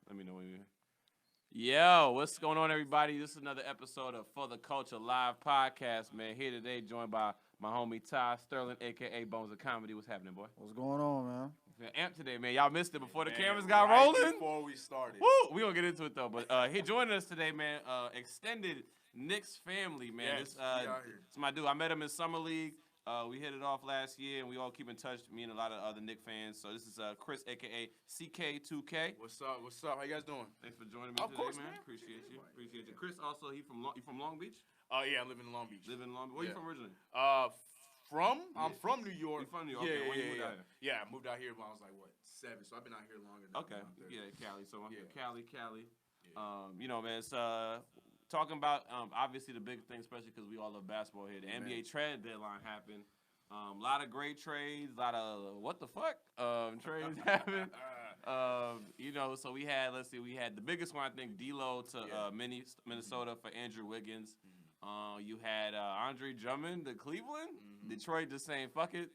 Let me know when you. Yo, what's going on, everybody? This is another episode of For the Culture Live podcast, man. Here today, joined by my homie Ty Sterlin, aka Bones of Comedy. What's happening, boy? What's going on, man? Amp today, man. Y'all missed it before the Man, cameras got right rolling. Before we started. Woo! We gonna get into it though, but he joining us today, man. Extended Knicks family, man. Yes, This we out here. it's my dude. I met him in summer league. We hit it off last year, and we all keep in touch. Me and a lot of other Knicks fans. So this is Chris, aka CK2K. What's up? What's up? How you guys doing? Thanks for joining me Of today, course, man. man. Appreciate you. Appreciate you. Chris, also, you from Long Beach? Oh yeah, I live in Long Beach. Live in Long Beach. Where you from originally? I'm from New York. You from New York? Yeah, Okay, when you yeah, moved yeah. out here? Yeah, I moved out here when I was like 7, so I've been out here longer than Okay. I'm out there. Yeah, Cali. So I'm Yeah. Cali. Yeah. You know, man, it's talking about obviously the big thing, especially because we all love basketball here. The Man. NBA trade deadline happened. A lot of great trades, a lot of what the fuck trades happened. You know, so we had the biggest one, I think, D-Lo to Minnesota for Andrew Wiggins. You had Andre Drummond to Cleveland. Detroit just saying, fuck it.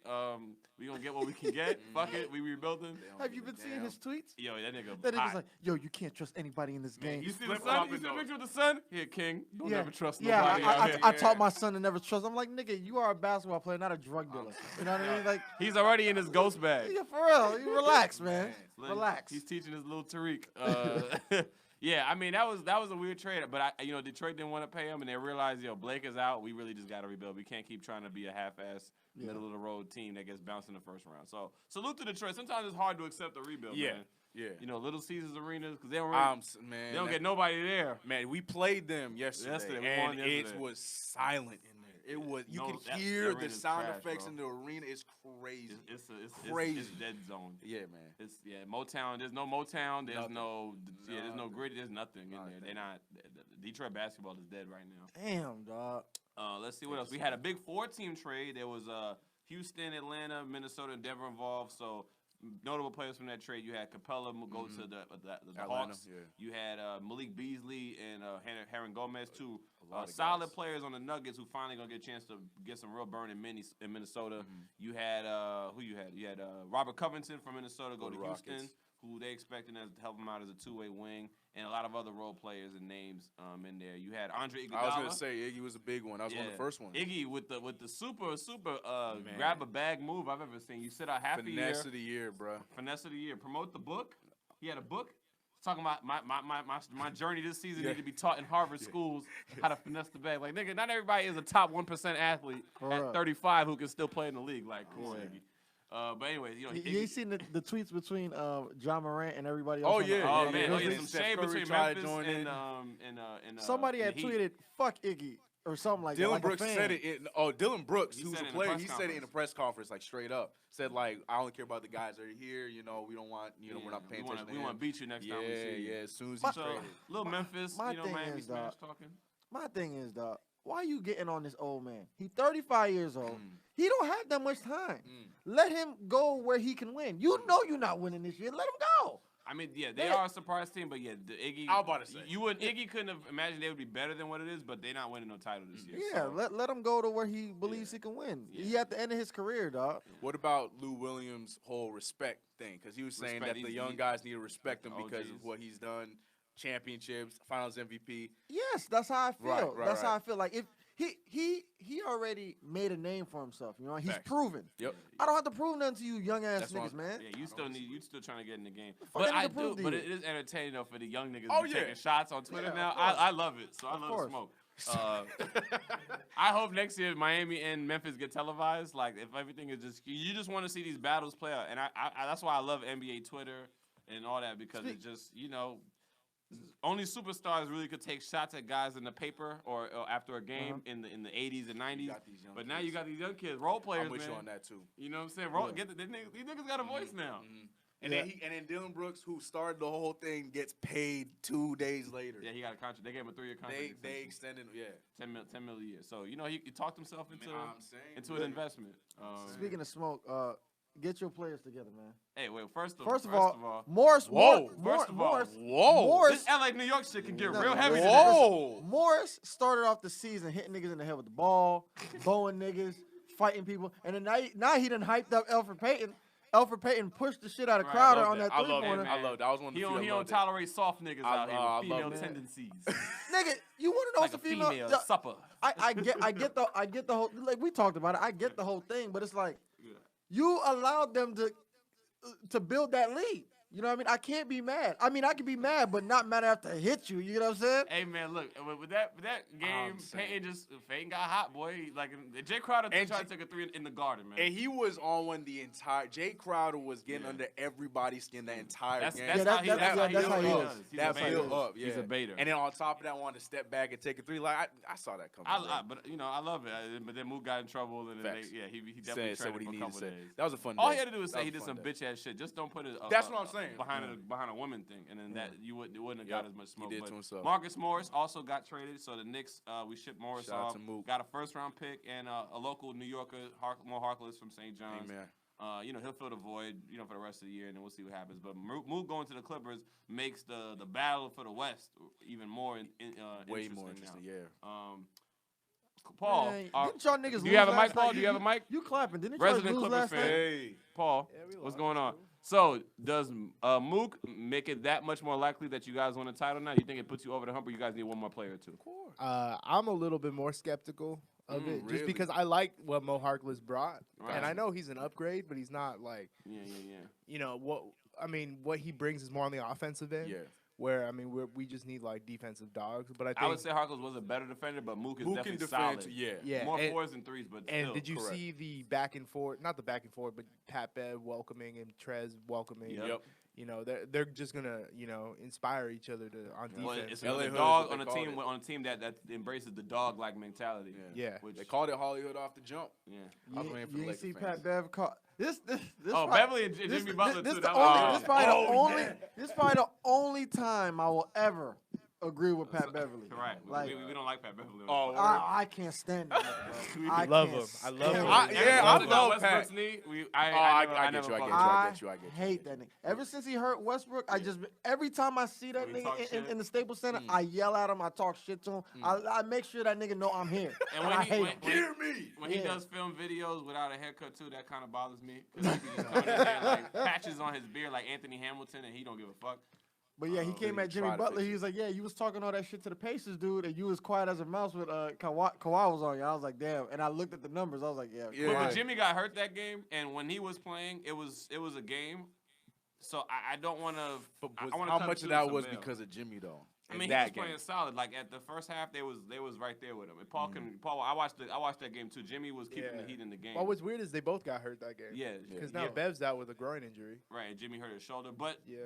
We gonna get what we can get. Fuck it. We rebuilding. Have you been seeing his tweets? Yo, that nigga. That nigga's hot. like, yo, you can't trust anybody in this game. You see the flip-flopping sun? You see the though. picture of the sun? Here, King. Don't yeah, ever trust yeah. nobody out here. I taught my son to never trust. I'm like, nigga, you are a basketball player, not a drug dealer. You know what I mean? Like, He's already in his ghost bag. yeah, for real. You relax, man. Relax. He's teaching his little Tariq. Yeah, I mean that was a weird trade, but Detroit didn't want to pay him, and they realized, Blake is out. We really just got to rebuild. We can't keep trying to be a half-ass, middle of the road team that gets bounced in the first round. So salute to Detroit. Sometimes it's hard to accept a rebuild. Yeah, man. yeah. You know, Little Caesars arenas because they don't really, Man, they don't get nobody there. Man, we played them yesterday, We won and yesterday. it was silent in there. It was. You could that hear the arena's sound trash, effects bro. in the arena. It's crazy. It's crazy. It's dead zone. Yeah, man. It's Motown. There's no Motown. There's Nothing. there's no gritty. There's nothing in there. Nothing. They're not. Detroit basketball is dead right now. Damn, dog. Let's see what else. We had a big 4-team trade. There was Houston, Atlanta, Minnesota, and Denver involved. So notable players from that trade. You had Capella go to the Atlanta, Hawks. yeah. You had Malik Beasley and Hernan Gomez, two A lot of solid guys. players on the Nuggets who finally gonna get a chance to get some real burn in Minnesota. Mm-hmm. You had who you had? You had Robert Covington from Minnesota go Go to to Houston, Rockets. who they expecting to help him out as a two-way wing, and a lot of other role players and names in there. You had Andre Iguodala. I was gonna say Iggy was a big one. That was one of the first ones. Iggy with the super grab a bag move I've ever seen. You sit out half a year. Finesse of the year, bro. Finesse of the year. Promote the book. He had a book talking about my journey this season need to be taught in Harvard schools how to finesse the bag. Like, nigga, not everybody is a top 1% athlete at 35 who can still play in the league. Like, come on, Iggy. But anyways, You ain't seen the tweets between John Morant and everybody Oh, else? yeah. Oh man, yeah. some Steph shade Curry between tried to Memphis join in. and Somebody and had the Heat. tweeted, "Fuck Iggy" or something like that. Dylan like Brooks a fan. said it. Dylan Brooks, He who's said a it in a player, press he said it in a conference. press conference, like straight up. Said like, I only care about the guys that are here. You know, we don't want. You know, we're not paying attention. We want to beat you next Yeah, time we see you. yeah. As soon as My- he's So, traded. little Memphis, my thing Miami is, Smash dog, talking. My thing is, dog, why you getting on this old man? He 35 years old. Mm. He don't have that much time. Let him go where he can win. You know you're not winning this year. Let him go. I mean, yeah, they Man. are a surprise team, but yeah, the Iggy. I was about to say. Iggy couldn't have imagined they would be better than what it is, but they're not winning no title this year. Yeah, so. let him go to where he believes he can win. Yeah. He at the end of his career, dog. What about Lou Williams' whole respect thing? Because he was saying Respect, that the he's- young guys need to respect him Oh, because geez. of what he's done, championships, Finals MVP. Yes, that's how I feel. Right, That's how right. I feel. Like if he already made a name for himself. You know, he's Facts. proven. Yep. I don't have to prove nothing to you, young ass That's what niggas, man. Yeah, you still trying to get in the game. fuck But I need I to prove do. to But you? it is entertaining though for the young niggas Oh, to be yeah. taking shots on Twitter Yeah, now. of course. I love it. So I love course. the smoke. I hope next year Miami and Memphis get televised. Like if everything is just you just want to see these battles play out, and I that's why I love NBA Twitter and all that because it just only superstars really could take shots at guys in the paper or after a game in the 80s and 90s. got these young But now kids. you got these young kids, role players, I'm with man. you on that too. You know what I'm saying? These niggas got a voice now. And then Dylan Brooks, who started the whole thing, gets paid 2 days later. Yeah, he got a contract. They gave him a 3-year contract. They extended, yeah. 10 million a year. So he talked himself into I'm saying, into an investment. Speaking of smoke, get your players together, man. Hey, wait. First of First of all, all, Morris. Whoa. First of all, Morris. whoa. Morris. this LA New York shit can get No, real heavy. today. Whoa. Morris started off the season hitting niggas in the head with the ball, bowing niggas, fighting people, and then now he done hyped up Alfred Payton. Elfrid Payton pushed the shit out of Right, Crowder love on that. that I love three-pointer. it. I love that. I was one of the He few don't, that he don't loved it. tolerate soft niggas out here I with love female that. tendencies. Nigga, you want to know Like a some female? female supper. I get the whole. Like we talked about it. I get the whole thing, but it's like Yeah. you allowed them to build that lead. You know what I mean? I can't be mad. I mean, I can be mad, but not mad after I hit you. You know what I'm saying? Hey man, look with that game, Payton got hot, boy. Like Jay Crowder tried to take a three in the garden, man. And he was on one the entire. Jay Crowder was getting under everybody's skin that entire game. That's how he is. That built up, yeah. He's a baiter. And then on top of that, wanted to step back and take a three. Like I saw that coming. But you know, I love it. But then Mook got in trouble, and then he definitely said what he traded for a needed couple to say. days. That was a fun day. All he had to do was That say he was did a some fun day. bitch ass shit. Just don't put it. That's what I'm saying. Behind a woman thing, and then that you wouldn't have got as much smoke. He did But to himself. Marcus Morris also got traded, so the Knicks we shipped Morris Shout out off. to Mook. Got a first-round pick and a local New Yorker, Mo Harkless from St. John's. Amen. You know, he'll fill the void, you know, for the rest of the year, and then we'll see what happens. But Mook going to the Clippers makes the battle for the West even more Way more interesting. now. Yeah. Paul, Man, didn't y'all niggas do you have a lose mic, last Paul? night? Do you have a mic? You clapping? Didn't Resident y'all lose Clippers last fan. night? Hey. Paul, Yeah, we what's lost. going on? Cool. So, does Mook make it that much more likely that you guys win a title now? Do you think it puts you over the hump, or you guys need one more player or two? I'm a little bit more skeptical of it, really? just because I like what Mo Harkless brought, Right. and I know he's an upgrade, but he's not like Yeah. you know what he brings is more on the offensive end. Yeah. Where we just need like defensive dogs, but I think I would say Harkless was a better defender, but Mook is Who definitely can defend? solid. yeah, More and, fours than threes, but and still. did you correct. see the back and forth? Not the back and forth, but Pat Bev welcoming and Trez welcoming. Yep. You know, they're just gonna inspire each other on defense. Well, it's LA a Hood is dog what on they a called team it. on a team that embraces the dog-like mentality. Yeah. Which, They called it Hollywood off the jump. yeah. I was waiting for the You Lakers see fans. Pat Bev call this. Oh, Beverly and Jimmy Butler this too. the That only, was this probably the Oh, only. yeah. This probably the only time I will ever agree with Pat Beverly. Right. Like, we don't like Pat Beverly. Oh, I can't stand that. We I love can't him. I love stand him. I- it. yeah, I love Pat. I I never get you. fucked with him. I get you. hate that nigga. Ever since he hurt Westbrook, I just every time I see that When he talk nigga shit. in the Staples Center, I yell at him. I talk shit to him. I make sure that nigga know I'm here. And I when hate him. Hear me. when he Yeah. does film videos without a haircut too, that kind of bothers me. 'Cause he be just coming in there like patches on his beard like Anthony Hamilton, and he don't give a fuck. But yeah, he came really at Jimmy try to Butler. fix He was like, "Yeah, you was talking all that shit to the Pacers, dude, and you was quiet as a mouse with Kawhi was on you." I was like, "Damn!" And I looked at the numbers. I was like, "Yeah." Yeah. But Kawhi. when Jimmy got hurt that game, and when he was playing, it was a game. So I don't want to. But I wanna how cut much the of that some was bail. because of Jimmy though? I In mean, he that was game. playing solid. Like at the first half, they was right there with him. And Paul I watched that game too. Jimmy was keeping the Yeah. heat in the game. Well, what's weird is they both got hurt that game. Yeah, Because yeah. now Bev's out with a groin injury. Right, and Jimmy hurt his shoulder. But Yeah.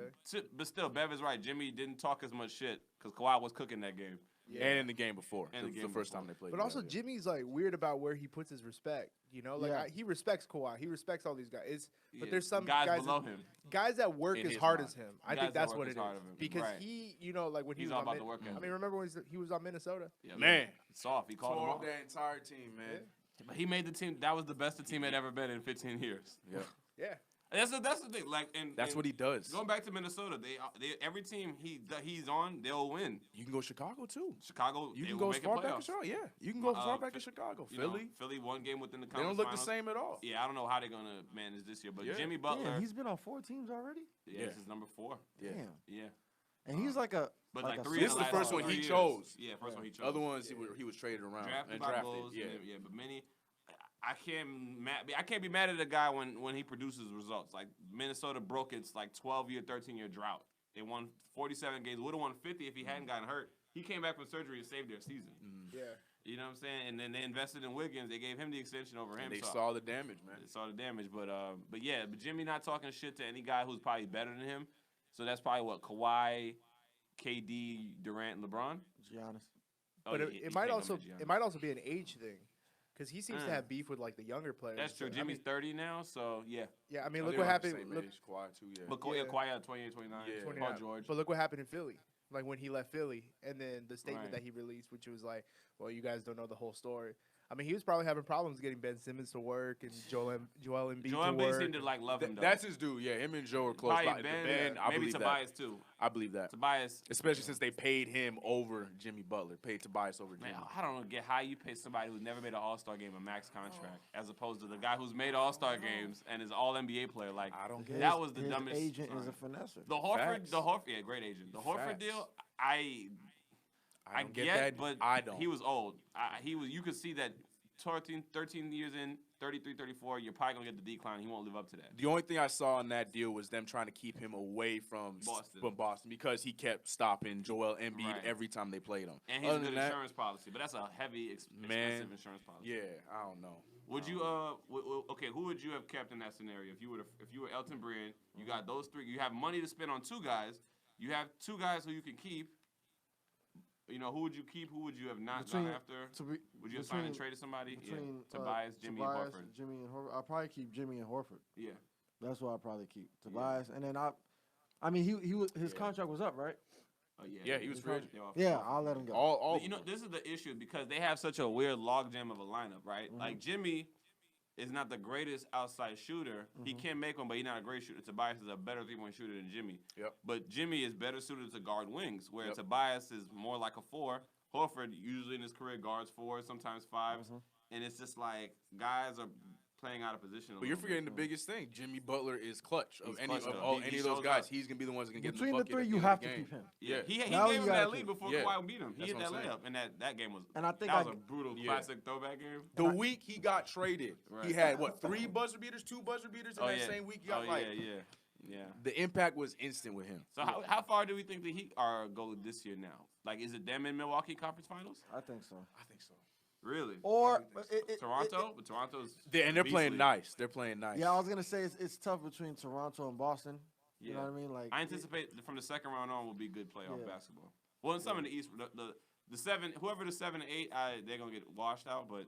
but still, Bev is right. Jimmy didn't talk as much shit because Kawhi was cooking that game. Yeah. And in the game before. And the the game first before. time they played. But also together. Jimmy's like weird about where he puts his respect. You know, like Yeah. he respects Kawhi. He respects all these guys. But Yeah, there's some guys below him. guys that work In as his hard mind. as him. Guys I think that that's work what as it hard is. as him. Because Right. he, you know, like when he He's was all on about the work ethic. I mean, remember when he was on Minnesota? Yeah, Man. soft. He called him tore off. up that entire team, man. But he made the team. That was the best the team had ever been in 15 years. Yeah. Yeah. That's the thing. Like, and That's what he does. Going back to Minnesota, they every team he's on, they'll win. You can go Chicago too. Chicago, You they can will go as make it far back as playoffs. Chicago. Yeah, you can go as far back Phi- as Chicago. You know, Philly. Philly one game within the They don't conference look the finals. same at all. Yeah, I don't know how they're gonna manage this year, but Yeah. Jimmy Butler, Damn, he's been on 4 teams already. yeah, this is number 4. Yeah. Damn. Yeah, And he's like a but like like a 3 This of is the last first one 3 he years. chose. Yeah, first one he chose. Other ones he was traded around drafted and by drafted. Bulls. Yeah. Yeah, but many. I can't be mad at a guy when he produces results. Like Minnesota broke its like 12-year, 13-year drought. They won 47 games. Would have won 50 if he hadn't gotten hurt. He came back from surgery and saved their season. Yeah. You know what I'm saying? And then they invested in Wiggins. They gave him the extension over him. And they so saw the damage, man. they saw the damage. But yeah, but Jimmy not talking shit to any guy who's probably better than him. So that's probably what Kawhi, KD, Durant, LeBron. Giannis. Oh, But yeah, it he's might taking also them to Giannis. it might also be an age thing. Because he seems to have beef with like the younger players. That's true. So, Jimmy's I mean, 30 now, so yeah. yeah, I mean, Oh, look they what around the happened. same Look, age, Kawhi too. Yeah. But Yeah. Kawhi at 28, 29. Yeah. Paul 29. George. But look what happened in Philly. Like when he left Philly, and then the statement Right. that he released, which was like, "Well, you guys don't know the whole story." I mean, he was probably having problems getting Ben Simmons to work and Joel Embiid Joel to Embiid work. seemed to love him though. That's his dude. Yeah, him and Joe are close. Probably Ben, Ben, I maybe believe Tobias that. too. I believe that. Tobias, Especially since they paid him over Jimmy Butler. Paid Tobias over Jimmy. man, I don't get how you pay somebody who's never made an All-Star game a max contract, as opposed to the guy who's made All-Star games and is All NBA player. Like I don't get that was the his dumbest. agent is sorry. a finesser. The Horford, Facts. yeah, great agent. The Horford Facts. deal, I don't get that, but I don't. he was old. You could see that 13 years in, 33, 34, you're probably going to get the decline. He won't live up to that. The only thing I saw in that deal was them trying to keep him away from Boston because he kept stopping Joel Embiid Right. every time they played him. And he's Other a good than that, insurance policy, but that's a heavy, expensive insurance policy. Yeah, I don't know. Would you okay? Who would you have kept in that scenario if you were Elton Brand? You got those three. You have money to spend on two guys. You have two guys who you can keep. You know, who would you keep? Who would you have not gone after? Would you have signed and traded somebody? Between Tobias, Jimmy, and Horford. Jimmy and Horford. I'll probably keep Jimmy and Horford. Yeah. That's what I'll probably keep. Tobias, and then I mean, he was his contract was up, right? Oh yeah. Yeah, he was free agent. Yeah, I'll let him go. All You know, this is the issue because they have such a weird logjam of a lineup, right? Like Jimmy is not the greatest outside shooter. He can make one, but he's not a great shooter. Tobias is a better three-point shooter than Jimmy. Yep. But Jimmy is better suited to guard wings, where Yep. Tobias is more like a four. Horford usually in his career guards fours, sometimes fives, and it's just like guys are playing out of position. But you're forgetting the biggest thing. Jimmy Butler is clutch. Of He's any clutch, of though. all He any of those shows guys, up. he's gonna be the ones that can get Between in the bucket three, at you end have of to the game. keep him. Yeah, he Now gave you him gotta that keep lead him. before Yeah. Kawhi beat him. He That's hit what that I'm saying. layup, and that game was. And I think that was a brutal classic throwback game. The week he got traded, Right. he had what 3 buzzer beaters, 2 buzzer beaters in that same week. He got yeah. the impact was instant with him. So how far do we think the Heat are go this year now? Like, is it them in Milwaukee Conference Finals? I think so. I think so. Really? Or Toronto? But Toronto's They're playing beastly. nice. They're playing nice. Yeah, I was gonna say it's tough between Toronto and Boston. You know what I mean? Like I anticipate from the second round on will be good playoff Yeah. basketball. Well, in some in the East, the 7, whoever the 7 and 8, they're gonna get washed out. But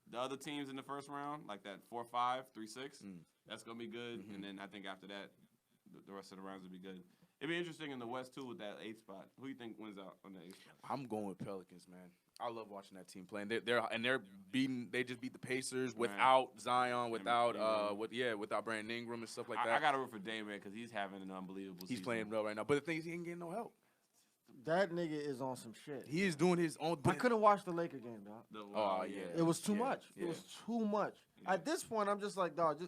the other teams in the first round, like that 4-5, 3-6, that's gonna be good. And then I think after that, the rest of the rounds will be good. It'd be interesting in the West too with that 8th spot. Who do you think wins out on the 8th spot? I'm going with Pelicans, man. I love watching that team playing. They're beating. They just beat the Pacers without Zion, without without Brandon Ingram and stuff like that. I got to root for Dame because he's having an unbelievable season. He's playing well right now. But the thing is, he ain't getting no help. that nigga is on some shit. He is doing his own. I couldn't watch the Laker game, dog. Oh, yeah. It was too Yeah, much. yeah. It was too much. Yeah. At this point, I'm just like, dog,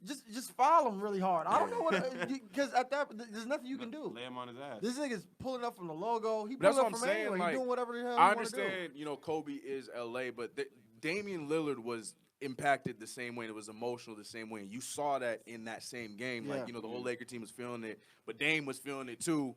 just foul him really hard. I don't know what because at that there's nothing you can do. Lay him on his ass. This nigga's pulling up from the logo. He But that's pulling what up I'm from saying, anywhere. like, He doing whatever the hell I he wanna understand, Kobe is LA, but Damian Lillard was impacted the same way. It was emotional the same way. And you saw that in that same game. Yeah. Like, the whole Laker team was feeling it, but Dame was feeling it too.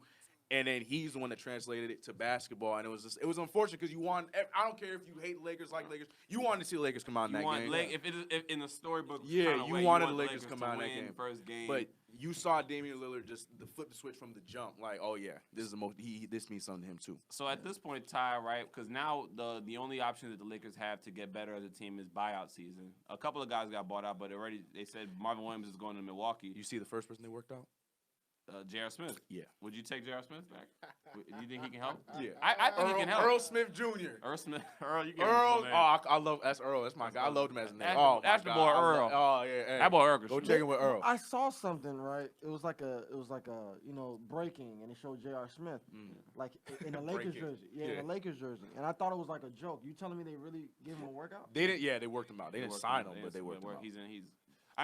And then he's the one that translated it to basketball. And it was unfortunate because I don't care if you hate Lakers, like Lakers, you wanted to see the Lakers come out in that game. If in the storybook, Yeah, you wanted the Lakers to come to out in that win game. First game, But you saw Damian Lillard just flip the switch from the jump. Like, oh yeah, this is the most. This means something to him too. So at this point, Ty, right? Because now the only option that the Lakers have to get better as a team is buyout season. A couple of guys got bought out, but already they said Marvin Williams is going to Milwaukee. You see the first person they worked out? J.R. Smith. Yeah. Would you take J.R. Smith back? Do you think he can help? Yeah. I think he can help. Earl Smith Jr. Earl Smith. Earl, you get Earl, I love that's Earl. That's my guy. I loved him as a name. That's the boy Earl. Yeah. That boy Earl. Go check it with Earl. I saw something, right? It was like a breaking, and it showed J.R. Smith like in a Lakers Breaking. jersey. Yeah, in a Lakers jersey, and I thought it was like a joke. You telling me they really gave him a workout? They didn't. Yeah, they worked him out. They didn't worked sign him him, out. but they worked him out.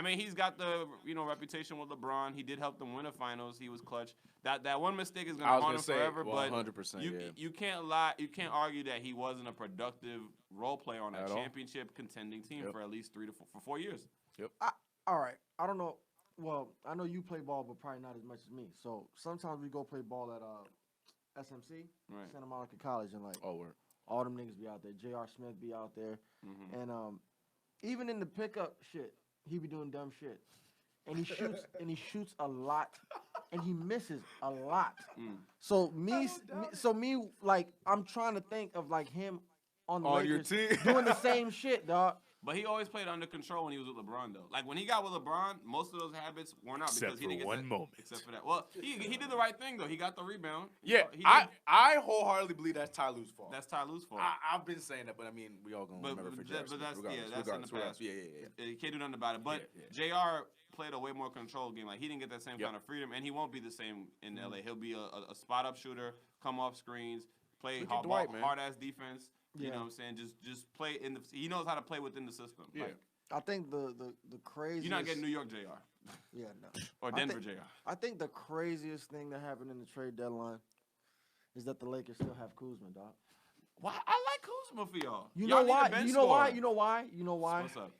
He's got the reputation with LeBron. He did help them win a finals. He was clutch. That one mistake is gonna haunt him forever. But 100%. you can't lie. You can't argue that he wasn't a productive role player on a At all. championship contending team for at least 3 to 4 years. All right. I don't know. Well, I know you play ball, but probably not as much as me. So sometimes we go play ball at SMC, Right. Santa Monica College, and like all them niggas be out there. J.R. Smith be out there, and even in the pickup shit, he be doing dumb shit, and he shoots a lot, and he misses a lot. So like I'm trying to think of like him on the On your Lakers team. doing the same shit, dog. But he always played under control when he was with LeBron, though. Like when he got with LeBron, most of those habits weren't out Except because he didn't for get one that, moment. Except for that. Well, he did the right thing though. He got the rebound. Yeah, He I wholeheartedly believe that's Ty Lue's fault. that's Ty Lue's fault. I've been saying that, but I mean, we all gonna remember for J.R. But that's regardless, in the past. Yeah. You can't do nothing about it. But Yeah. Jr. played a way more controlled game. Like he didn't get that same Yep. kind of freedom, and he won't be the same in LA. He'll be a spot up shooter, come off screens, play Look at Dwight, man. hard ass defense. You Yeah. know what I'm saying? Just play in the. He knows how to play within the system. Yeah. Like, I think the craziest. you're not getting New York Jr. Yeah, no. or I Denver think- Jr. I think the craziest thing that happened in the trade deadline is that the Lakers still have Kuzma, dog. Why? I like Kuzma for y'all. You Y'all know need a why? bench You know why? scorer. You know why? You know why? What's up?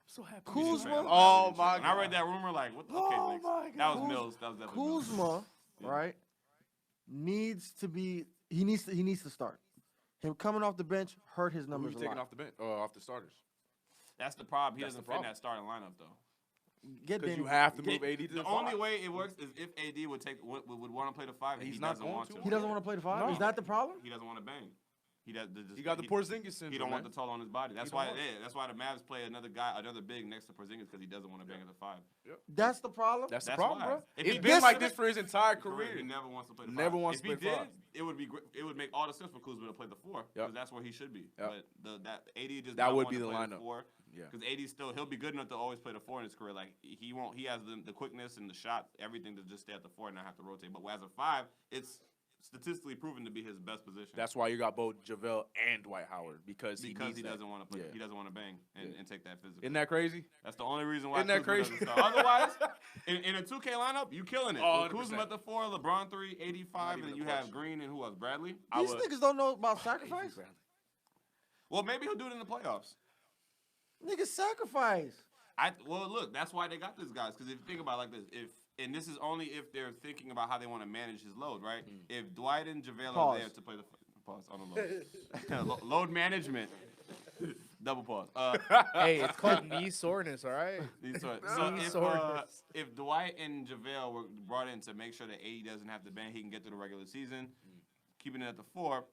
So happy. Kuzma. Oh, my When I read God. that rumor, like, what the Oh Knicks. my That God. was Mills. That was definitely Mills. Kuzma, Yeah. right? Needs to be. He needs to start. Him coming off the bench hurt his Who numbers you a taking lot. off the bench? Off the starters? That's the problem. He That's doesn't the fit in problem. that starting lineup, though. Get Because you Danny. have to move AD to The the only five. way it works is if AD would want to play the five, and He's he not doesn't going want to. to. He doesn't want to play the five. No. Is that the problem? He doesn't want to bang. He does. You got the Porzingis syndrome. He don't want man. the toll on his body. That's He why. don't want Yeah, that's why the Mavs play another big next to Porzingis because he doesn't want to bang at the five. That's the problem. That's the That's problem, why. bro. If It's he been did like it- this for his entire He career. never wants to play the Never five. wants if to he play the did, five. it would be it would make all the sense for Kuzma to play the four because Yep. that's where he should be. Yep. But that AD just That not would want be to the play lineup. four. Yeah. Because AD he'll be good enough to always play the four in his career. Like he won't. He has the quickness and the shot, everything to just stay at the four and not have to rotate. But as a five, it's statistically proven to be his best position. That's why you got both JaVale and Dwight Howard because he needs that. doesn't want to play. Yeah. He doesn't want to bang and take that physical. Isn't that crazy? That's the only reason why. Isn't that Kuzma crazy? doesn't start. Otherwise, in a 2K lineup, you killing it. Oh, With Kuzma 100%. at the 4, LeBron 3, 85, even and a you have question. Green and who else? Bradley. I These would- niggas don't know about sacrifice. Well, maybe he'll do it in the playoffs. Niggas sacrifice. Well, look, that's why they got these guys. Because if you think about it like this, and this is only if they're thinking about how they want to manage his load, right? If Dwight and JaVale Pause. are there to play the pause on the load, load management, double pause. Hey, it's called knee soreness, all right? So if Dwight and JaVale were brought in to make sure that AD doesn't have to bang, he can get through the regular season, keeping it at the 4.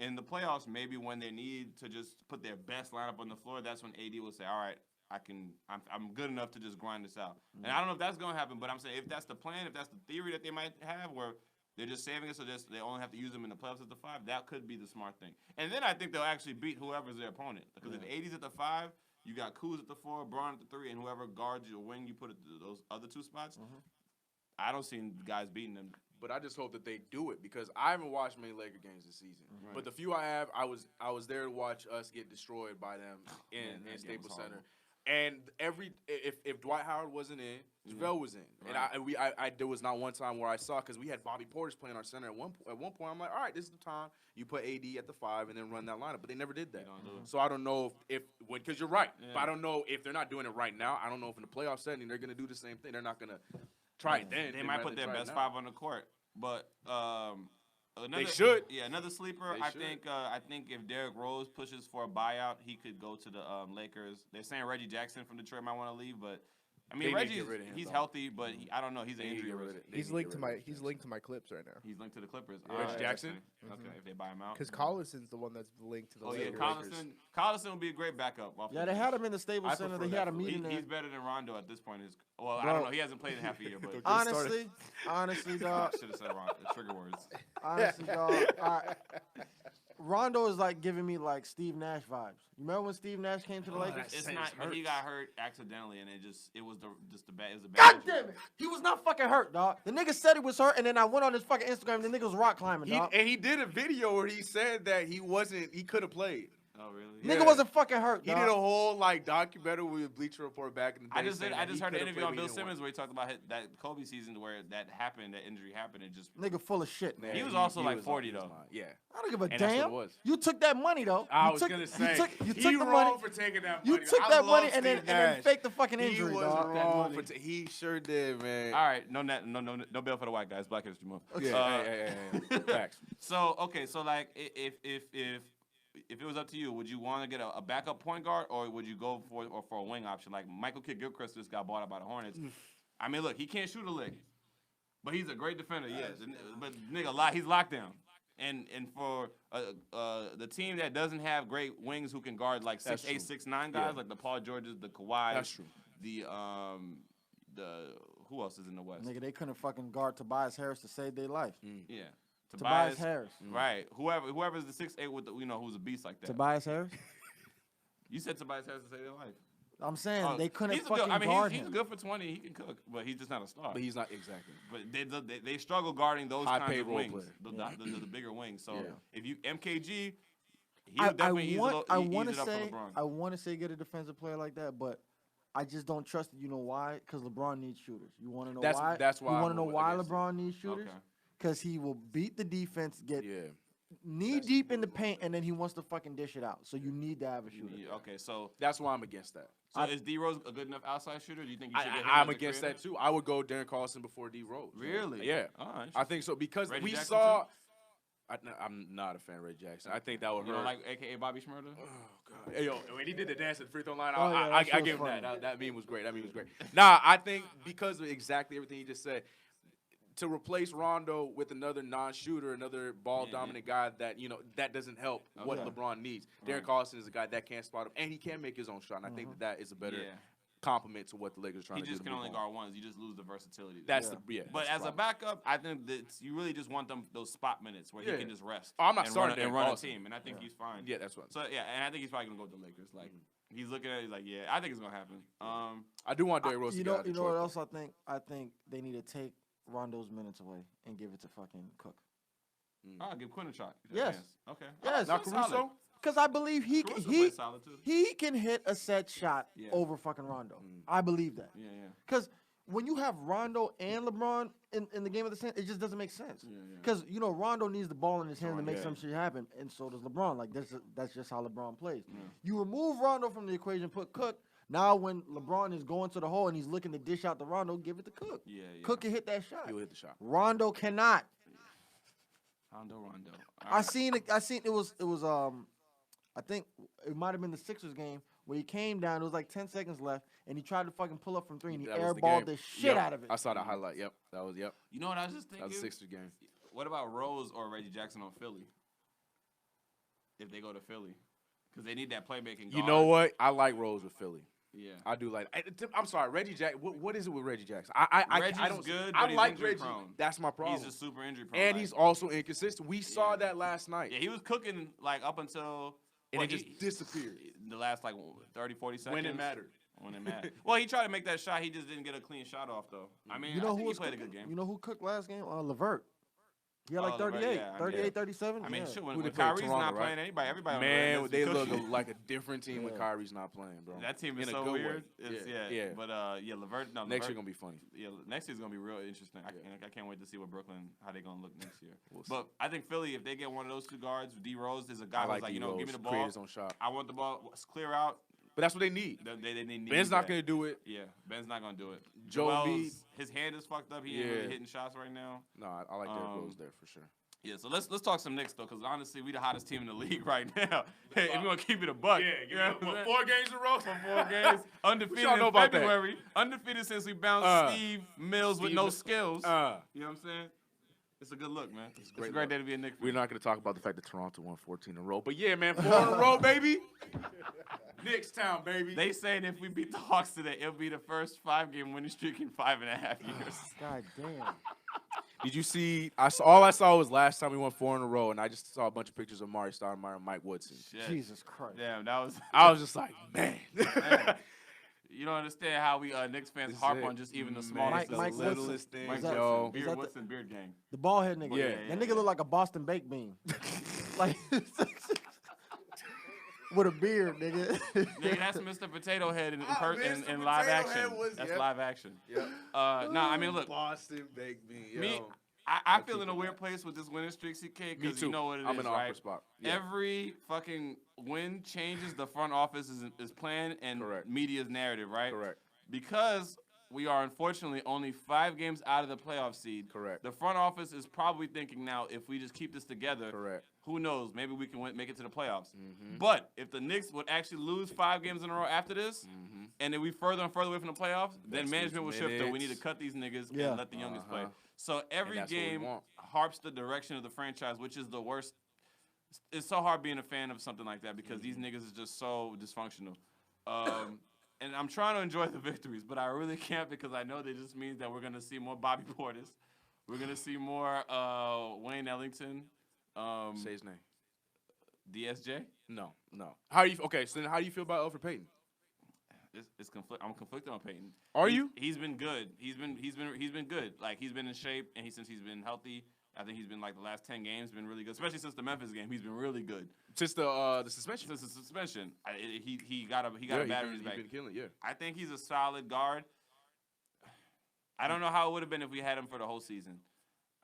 In the playoffs, maybe when they need to just put their best lineup on the floor, that's when AD will say, "All right, I'm good enough to just grind this out." And I don't know if that's gonna happen, but I'm saying if that's the plan, if that's the theory that they might have, where they're just saving it so they only have to use them in the playoffs at the 5, that could be the smart thing. And then I think they'll actually beat whoever's their opponent because if AD's at the 5, you got Kuz at the 4, Braun at the 3, and whoever guards your wing, you put at those other 2 spots. I don't see guys beating them. But I just hope that they do it because I haven't watched many Laker games this season. Right. But the few I have, I was there to watch us get destroyed by them in that game Staples was Center. horrible. And if Dwight Howard wasn't in, JaVale was in, Right. and I there was not one time where I saw because we had Bobby Portis playing our center at one point. I'm like, all right, this is the time you put AD at the 5 and then run that lineup. But they never did that. don't do it. So I don't know because you're right. Yeah. But I don't know if they're not doing it right now. I don't know if in the playoff setting they're gonna do the same thing. They're not gonna try it then. They They'd might rather put their try it best now. 5 on the court, but another, should. Yeah, another sleeper. They I should. think if Derrick Rose pushes for a buyout, he could go to the Lakers. They're saying Reggie Jackson from Detroit might want to leave, but I mean They need to get Reggie's rid of him, he's though. healthy, but I don't know. He's an They need to injury get rid risk. of it. They He's need to linked get to rid my of he's linked to my clips right now. He's linked to the Clippers. Reggie Alright, Jackson? interesting. Okay, if they buy him out. Because Collison's the one that's linked to the Oh yeah, Lakers. Collison would be a great backup. Off Yeah, the they had him in the Staples I Center. prefer They had that a for- meeting there. He's better than Rondo at this point. I Bro. don't know. He hasn't played in half a year, but Honestly, dog. should have said Rondo. Trigger words. Honestly, dog. Rondo is like giving me like Steve Nash vibes. You remember when Steve Nash came to the Lakers? It's Saints not. But he hurts. got hurt accidentally, and it was the bad. It was a bad. God injury. damn it! He was not fucking hurt, dog. The nigga said he was hurt, and then I went on his fucking Instagram. And the nigga was rock climbing, dog. He did a video where he said that he could have played. Oh really? Yeah. Nigga wasn't fucking hurt, He dog. did a whole like documentary with Bleacher Report back in the day. I just saying that he heard an could've interview played, on but Bill he didn't want Simmons where he talked about that Kobe season where that injury happened. It just Nigga full of shit, man. to. He was also like 40 he was though. lying. Yeah. I don't give a And that's what damn. it was. You took that money though. I You was took- gonna say you he took the wrong money. for taking that money. You took I that love money and then Steve Nash. faked the fucking He injury, was dog. wrong he sure did, man. All right, no bail for the white guys. Black History Month. Yeah, hey. Facts. So okay, so like if it was up to you, would you want to get a backup point guard or would you go for a wing option? Like Michael Kidd-Gilchrist just got bought out by the Hornets. I mean, look, he can't shoot a lick, but he's a great defender. Yes, but nigga, he's locked down. And for the team that doesn't have great wings who can guard like 6'8", 6'9" guys Yeah. like the Paul Georges, the Kawhis, That's true. the who else is in the West? Nigga, they couldn't fucking guard Tobias Harris to save their life. Yeah, Tobias Harris. Right. Whoever's the 6'8" with the, who's a beast like that. Tobias Harris? You said Tobias Harris to save their life. I'm saying Oh, they couldn't he's fucking good. I mean, guard he's him. good for 20. He can cook, but he's just not a star. But he's not exactly. But they struggle guarding those High kinds paid of role wings, player. the bigger wings. So Yeah. if you MKG, he would definitely ease it up for LeBron. I want to say get a defensive player like that, but I just don't trust it. You know why? Because LeBron needs shooters. You want to know why? That's why You want to I'm know why against it. LeBron needs shooters? Okay. Because he will beat the defense, get Yeah. knee deep in the paint, and then he wants to fucking dish it out. So you need to have a shooter. Yeah, okay, so That's why I'm against that. is D Rose a good enough outside shooter? Do you think you should get him I'm as a against creator? that too. I would go Darren Carlson before D Rose. Really? Yeah. Oh, I interesting. think so because Reggie we Jackson saw. I'm not a fan of Ray Jackson. I think that would You hurt. don't like AKA Bobby Schmurda? Oh God! Hey, yo, when he did the dance at the free throw line, Oh, yeah, I that shit was give him funny. that. That meme was great. Nah, I think because of exactly everything you just said, to replace Rondo with another non-shooter, another ball-dominant guy that doesn't help what Okay. LeBron needs. Right. Darren Carlson is a guy that can spot him, and he can make his own shot. And I think that is a better compliment to what the Lakers are trying He to do. just to can only move on. guard ones. You just lose the versatility. That's Yeah. But that's as the a problem. backup, I think that you really just want those spot minutes where he Yeah. can just rest. Oh, I'm not and starting run, and Darren run a Carlson. team, and I think he's fine. Yeah, that's what. So yeah, and I think he's probably gonna go with the Lakers. Like he's looking at it, he's like, yeah, I think it's gonna happen. I do want Derrick Rose to You get know, out of you know Detroit, what though. else I think? I think they need to take Rondo's minutes away and give it to fucking Cook. I'll give Quinn a shot. Yes. Okay. Yes. Now That's solid. Caruso. Because I believe Caruso plays solid too. he can hit a set shot Yeah. over fucking Rondo. I believe that. Yeah, yeah. Because when you have Rondo and LeBron in the game at the same, it just doesn't make sense. Yeah, yeah. Because Rondo needs the ball in his hand to make yeah. some shit happen, and so does LeBron. Like that's just how LeBron plays. You remove Rondo from the equation, put Cook. Now when LeBron is going to the hole and he's looking to dish out to Rondo, give it to Cook. Yeah, yeah. Cook can hit that shot. He'll hit the shot. Rondo cannot. Rondo. I seen it was I think it might have been the Sixers game where he came down. It was like 10 seconds left, and he tried to fucking pull up from three, and he That was airballed game. the shit Yep. out of it. I saw that highlight. Yep, that was You know what I was just that thinking? was a Sixers game. What about Rose or Reggie Jackson on Philly? If they go to Philly, because they need that playmaking. You guard. know what? I like Rose with Philly. Yeah. I do like. I'm sorry, Reggie Jackson. What is it with Reggie Jackson? I Reggie's don't. good, I but he's like injury Reggie. prone. That's my problem. He's just super injury prone. and like- he's also inconsistent. We saw Yeah. that last night, yeah, he was cooking like up until and well, it just disappeared the last like 30, 40 seconds. when it mattered. When it mattered. Well, he tried to make that shot. He just didn't get a clean shot off though. I mean, You know I who think was he played a cooking? good game. You know who cooked last game? Levert. He had like Oh, Levert, 38, yeah, I mean, 38, yeah. 37. I mean, yeah. shit, when Who they played? Kyrie's Toronto, not right? playing, anybody on the Man, Nets they is look cooking. like a different team when Yeah. Kyrie's not playing, bro. That team is In a so good way. weird. It's, Yeah, yeah, yeah. But Levert, no, Next Levert, year gonna be funny. Yeah, next year's gonna be real interesting. I can't wait to see what Brooklyn how they gonna look next year. We'll see. But I think Philly, if they get one of those two guards, D Rose is a guy I who's like, like, D. you know, Rose, give me the create ball. his own shot. I want the ball. Clear out. But that's what they need. They need Ben's not that. gonna do it. Yeah, Ben's not gonna do it. Joel Joel's, Embiid. his hand is fucked up. He ain't Yeah. really hitting shots right now. No, I like Derrick Rose there for sure. Yeah, so let's talk some Knicks though, because honestly, we the hottest team in the league right now. Hey, if you want to keep it a buck, you know what I'm saying? 4 games in a row. For 4 games, undefeated y'all know in about that? February, undefeated since we bounced Steve Mills with Steve no Mills. skills. You know what I'm saying? It's a good look, man. It's a great great look. day to be a Knicks fan. We're not going to talk about the fact that Toronto won 14 in a row. But yeah, man, 4 in a row, baby. Knicks town, baby. They saying if we beat the Hawks today, it'll be the first 5-game winning streak in 5.5 years. God damn. Did you see? All I saw was last time we won 4 in a row, and I just saw a bunch of pictures of Mari Stoudemire and Mike Woodson. Shit. Jesus Christ. Damn, that was. I was just like, man. You don't understand how we Knicks fans This harp is on it. just even the Man, smallest, Mike of Woodson. littlest things, Mike Is that- yo. is Beard that the- Woodson beard gang. The bald head nigga. Yeah. That nigga look like a Boston baked bean. Like with a beard, nigga. Nigga, that's Mr. Potato Head in Mr. live Potato action. Head was- That's yep. live action. Yeah. Nah, I mean, look, Boston baked bean. me, yo. I feel in a weird place with this winning streak, CK, Me because too. you know what it is, I'm in an right? awkward spot. Yeah. Every fucking win changes the front office is plan and Correct. media's narrative, right? Correct. Because we are unfortunately only 5 games out of the playoff seed. Correct. The front office is probably thinking now, if we just keep this together, Correct. who knows? Maybe we can make it to the playoffs. Mm-hmm. But if the Knicks would actually lose 5 games in a row after this, and then we further and further away from the playoffs, then That's management will those shift to we need to minutes. cut these niggas Yeah. and let the youngest play. Uh-huh. So every that's what we game want. harps the direction of the franchise, which is the worst. It's so hard being a fan of something like that because these niggas is just so dysfunctional. And I'm trying to enjoy the victories, but I really can't because I know that just means that we're going to see more Bobby Portis. We're going to see more Wayne Ellington. Say his name. DSJ? No. How do you? Okay, so then how do you feel about Elfrid Payton? I'm conflicted on Peyton. Are you? He's been good. He's been good. Like he's been in shape, and since he's been healthy, I think he's been like the last 10 games been really good. Especially since the Memphis game, he's been really good. Since the suspension. Since the suspension, he got a battery in his back. He's been killing, yeah. I think he's a solid guard. I don't know how it would have been if we had him for the whole season.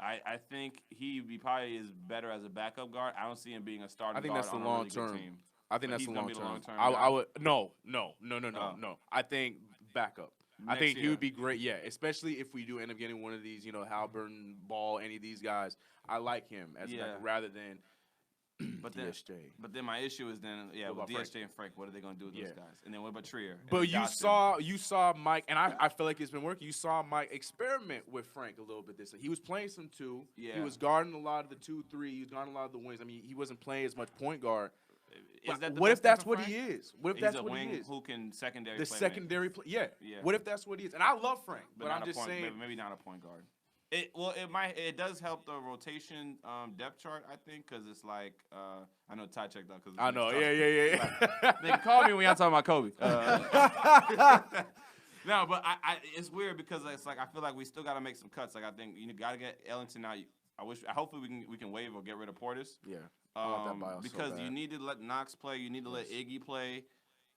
I think he probably is better as a backup guard. I don't see him being a starting guard. I think that's the on a long really good term. team. I think But that's he's the gonna long be the term. long-term I guy. would no. I think backup. I Next think he year. would be great. Yeah, especially if we do end up getting one of these, Halliburton, Ball, any of these guys. I like him as a Yeah. backup rather than But then, DSJ. but then my issue is then with about DSJ and Frank, what are they gonna do with those Yeah. guys? And then what about Trier? And But Dotson? you saw Mike, and I feel like it's been working. You saw Mike experiment with Frank a little bit this. He was playing some two. He Yeah. was guarding a lot of the 2-3. He was guarding a lot of the wings. I mean, he wasn't playing as much point guard. Is that the What best if thing that's for what Frank? he is? What if He's that's a what wing he is? who can secondary. The play secondary play. Yeah. Yeah. What if that's what he is? And I love Frank, but not I'm a just point, saying. maybe not a point guard. It does help the rotation depth chart, I think, because it's like I know Ty checked out because I know. Yeah. They can call me when y'all talking about Kobe. No, but it's weird because it's like I feel like we still got to make some cuts. Like I think you got to get Ellington out. Hopefully we can waive or get rid of Portis. Yeah. I want that buyout so Because bad. you need to let Knox play. You need to let Iggy play.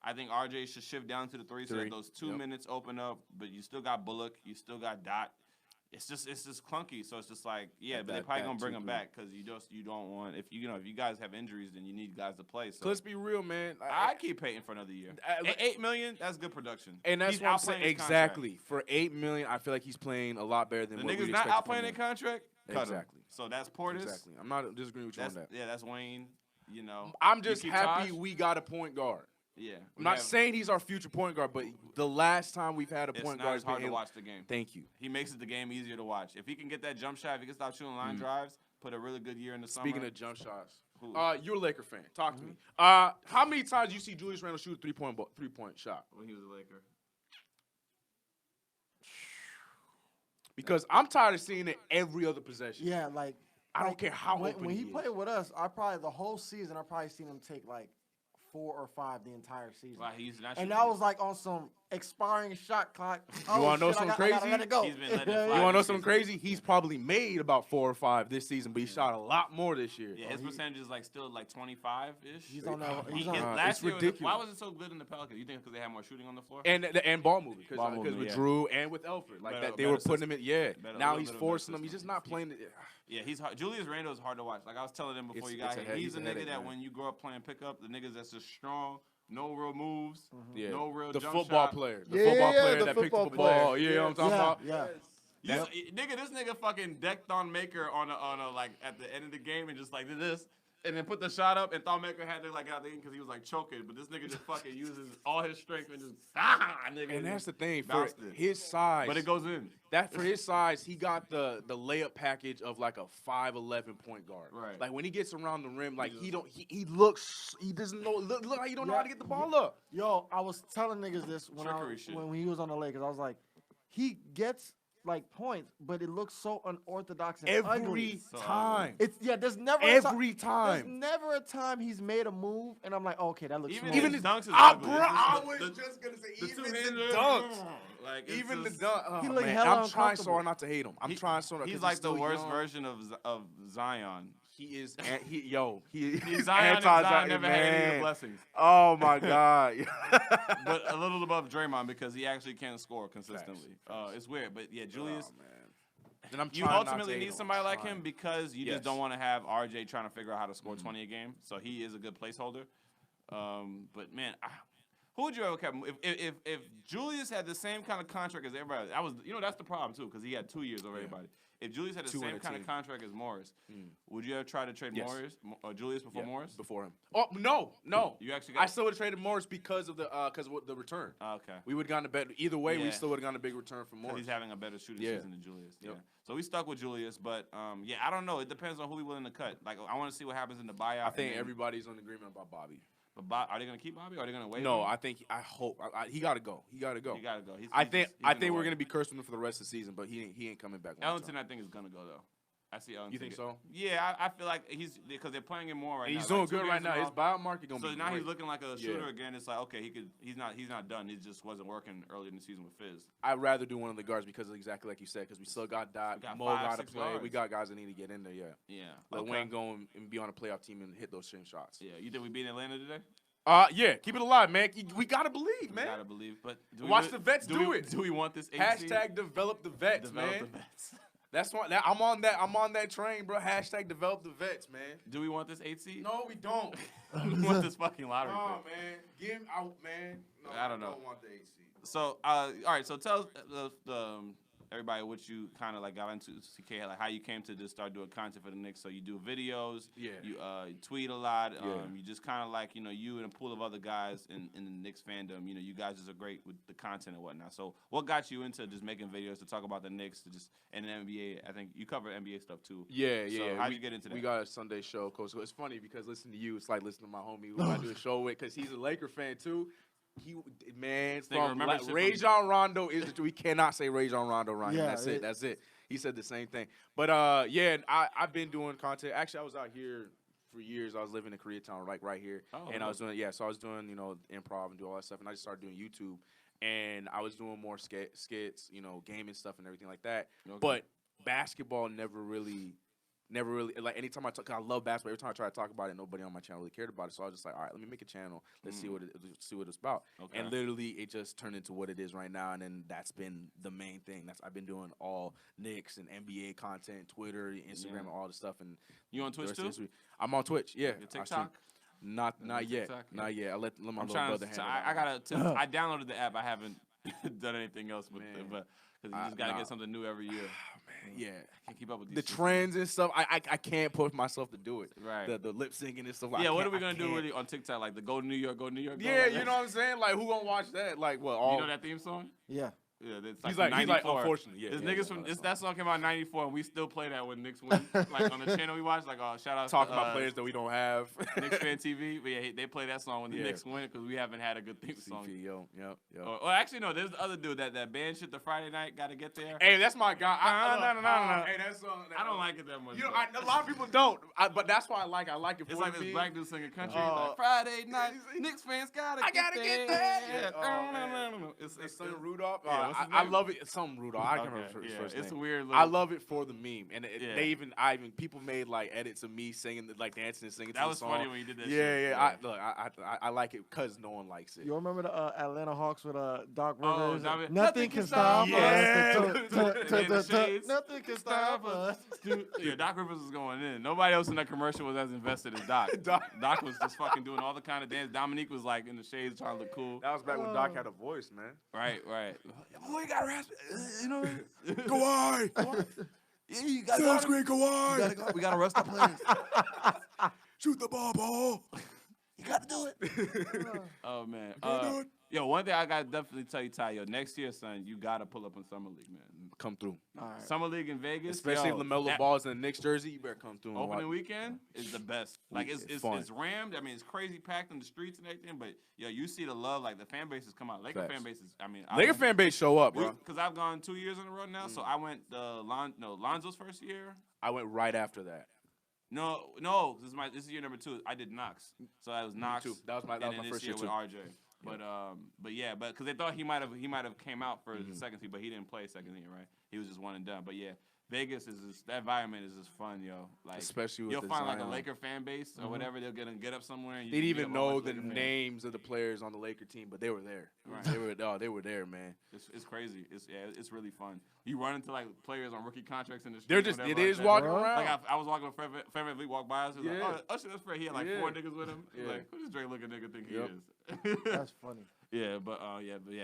I think RJ should shift down to the three so that those 2 minutes open up. But you still got Bullock. You still got Dot. It's just clunky. So it's just like but they're probably gonna bring him back because you don't want if you guys have injuries then you need guys to play. So Let's be real, man. I keep Payton for another year. $8 million, that's good production. And that's He's what I'm outplaying saying. his Exactly. For $8 million, I feel like he's playing a lot better than The what nigga's we not expected outplaying from their him. contract. Cut him. Exactly. So that's Portis. Exactly. I'm not disagreeing with you on that. That's Wayne. I'm just keep happy Taj? we got a point guard. Yeah. I'm not saying he's our future point guard, but the last time we've had a it's point not guard as hard to been- watch the game. Thank you. He makes it the game easier to watch. If he can get that jump shot, if he can stop shooting line drives, put a really good year in the summer. Speaking of jump shots, Who? you're a Laker fan. Talk to me. How many times you see Julius Randle shoot a three-point shot? When he was a Laker. Because I'm tired of seeing it every other possession. Yeah, like I don't care how open when he he is. played with us, the whole season I probably seen him take like 4 or 5 the entire season. Wow, he's not And shooting. that was like on some expiring shot clock. wanna know something I crazy? gotta let it go. He's been letting it Yeah, fly. You want to know this something season. crazy? He's probably made about 4 or 5 this season, but he shot a lot more this year. Yeah, his percentage is like still like 25-ish. He's on that. He's His on. last it's year ridiculous. why was it so good in the Pelicans? You think because they had more shooting on the floor? And ball movement Ball because movement, with yeah. Drew and with Elfrid, like Better- that they were better putting him in. Yeah, Better- now little he's bit of forcing better them. He's just system. not playing it. Yeah, he's hard. Julius Randle is hard to watch. Like I was telling them before It's- you got it's a here, head- he's he's a a nigga headache, that man. when you grow up playing pickup, the niggas that's just strong, no real moves, Yeah, no real the jump football shot. player, Yeah, football yeah, player the that picked football up a ball. player. Yeah, you know what I'm talking about. Yeah. Nigga, this nigga fucking decked on Maker on a like at the end of the game and just like did this. And then put the shot up and thought Maker had to like out the end because he was like choking. But this nigga just fucking uses all his strength and just nigga. And that's the thing for bounced it. his size. But it goes in. That for his size, he got the layup package of like a 5'11" point guard. Right. Like when he gets around the rim, like he doesn't know look how you don't know how to get the ball up. Yo, I was telling niggas this Trickery shit. when he was on the Lakers. I was like, he gets like points, but it looks so unorthodox and Every ugly. time. There's never Every There's time. never a time he's made a move, and I'm like, okay, that looks smooth. Even his dunks is I ugly. was just gonna say The even two-handed- the dunks. Like, it's Even the just- dunk. Oh, He look man, hella I'm trying so uncomfortable. hard not to hate him. I'm trying so hard. He's 'cause like the still worst young. version of Zion. He is. He's Zion and anti-Zion, Zion never had any of the man. blessings. Oh my God. But a little above Draymond because he actually can score consistently. It's weird, but yeah, Julius. Oh, man. And I'm You trying not to ultimately hate need him. somebody I'm like trying. him because you Yes. just don't want to have RJ trying to figure out how to score 20 a game. So he is a good placeholder. But man, Who would you ever kept? If Julius had the same kind of contract as everybody, that's the problem too, because he had 2 years over everybody. If Julius had the same kind of contract as Morris, would you ever try to trade Morris or Julius before Morris? Before him. Oh no. You actually I still would have traded Morris because of the return. Okay. We would have gotten a better. Either way, we still would have gotten a big return from Morris. He's having a better shooting season than Julius. Yeah. So we stuck with Julius, but I don't know. It depends on who we willing to cut. Like I want to see what happens in the buyout. I think everybody's on agreement about Bobby. But are they gonna keep Bobby? Or are they gonna wait? No, I hope he gotta go. He gotta go. He gotta go. I think we're gonna be cursing him for the rest of the season, but he ain't coming back. Ellington, I think, is gonna go though. I see Ellington. You think so? Yeah, I feel like because they're playing him more right now. He's doing good right now. His buyout market gonna be so now great. he's looking like a shooter again. It's like okay, he's not done. He just wasn't working early in the season with Fizz. I'd rather do one of the guards because of exactly like you said, because we still got Dot, Mo got to play. We got guys that need to get in there. Yeah. Let Wayne go and be on a playoff team and hit those same shots. Yeah. You think we beat Atlanta today? Yeah, keep it alive, man. We gotta believe, man. We gotta believe, but watch the vets do it. Do we want this? Hashtag develop the vets, man. Develop the vets. That's why I'm on that train, bro. Hashtag develop the vets, man. Do we want this 8 seed? No, we don't. We want this fucking lottery. Oh man, give him out, man. No, I don't know. Don't want the 8 seed. So, all right. So tell everybody what you kind of like got into CK, like how you came to just start doing content for the Knicks. So you do videos, you tweet a lot, you just kind of like you and a pool of other guys in the Knicks fandom. You guys just are great with the content and whatnot. So what got you into just making videos to talk about the Knicks, and the NBA? I think you cover NBA stuff too. Yeah. So how did you get into that? We got a Sunday show, Coach. So it's funny because listening to you, it's like listening to my homie who I do a show with because he's a Laker fan too. Rajon Rondo is the truth. We cannot say Rajon Rondo, Ryan. Yeah, That's it. He said the same thing. But I've been doing content. Actually, I was out here for years. I was living in Koreatown, like right here, I was doing so I was doing improv and do all that stuff, and I just started doing YouTube, and I was doing more skits, gaming stuff and everything like that. Okay. But basketball never really like anytime I love basketball. Every time I try to talk about it, nobody on my channel really cared about it. So I was just like, all right, let me make a channel. Let's see what it's about. Okay. And literally, it just turned into what it is right now. And then that's been the main thing. I've been doing all Knicks and NBA content, Twitter, Instagram, and all the stuff. And you on Twitch too? I'm on Twitch. Yeah. Your TikTok? Not yet. TikTok, not yet. I let my little brother handle it. I downloaded the app. I haven't done anything else with it, but because you just gotta get something new every year. Yeah, can't keep up with the trends and stuff. I can't push myself to do it. Right. The lip syncing and stuff. Yeah. What are we gonna do really on TikTok? Like the Go to New York, Go to New York. Yeah, you know what I'm saying? Like who gonna watch that? Like what? You know that theme song? Yeah. Yeah, it's he's like unfortunately. Yeah. That song came out in '94, and we still play that when Knicks win. Like on the channel we watch. Like shout out. Talking about players that we don't have. Knicks fan TV. But yeah, they play that song when the Knicks win because we haven't had a good theme song. Yep. Or actually no, there's the other dude that band shit. The Friday night gotta get there. Hey, that's my guy. No. Hey, that song. I don't like it that much. A lot of people don't. But that's why I like it. I like it. It's like this black dude singing country. Like, Friday night, Knicks fans gotta get there. It's son Rudolph. I love it. Some Rudolph. I can't remember his first name. It's weird. I love it for the meme, and people made like edits of me singing, like dancing and singing. That was funny when you did that. Yeah. I like it because no one likes it. You remember the Atlanta Hawks with Doc Rivers? Nothing can stop us. Nothing can stop us. Yeah, Doc Rivers was going in. Nobody else in that commercial was as invested as Doc. Doc was just fucking doing all the kind of dance. Dominique was like in the shades trying to look cool. That was back when Doc had a voice, man. Right. Boy, you got rasp. Kawhi. Yeah, you got Sunscreen Kawhi. We gotta rest our players. Shoot the ball. You gotta do it. Oh man. Do it. Yo, one thing I gotta definitely tell you, Ty. Yo, next year, son, you gotta pull up in Summer League, man. Come through. All right. Summer League in Vegas, especially if LaMelo Ball's in the Knicks jersey. You better come through. Opening weekend is the best. Like it's rammed. I mean, it's crazy packed in the streets and everything. But yo, you see the love. Like the fan bases come out. Laker fan bases. I mean, Laker fan base show up, bro. Because I've gone 2 years in a row now. So I went Lonzo's first year. I went right after that. No. This is year number 2. I did Knox. So I was Knox. That was my first year with RJ. But because they thought he might have came out for the second season, but he didn't play second year, right? He was just one and done. But yeah, Vegas that environment is just fun, yo. Like especially with you'll find like a Laker fan base or whatever. They're gonna get up somewhere. And they didn't even know the names of the players on the Laker team, but they were there. Right. They were there, man. It's crazy. It's really fun. You run into like players on rookie contracts in the street. They're just walking around. Like I was walking with Fred VanVleet walked by us. He was like, oh, shit, that's Fred. He had like 4 niggas with him. He's like, who does Dre looking nigga think he is? That's funny. Yeah, but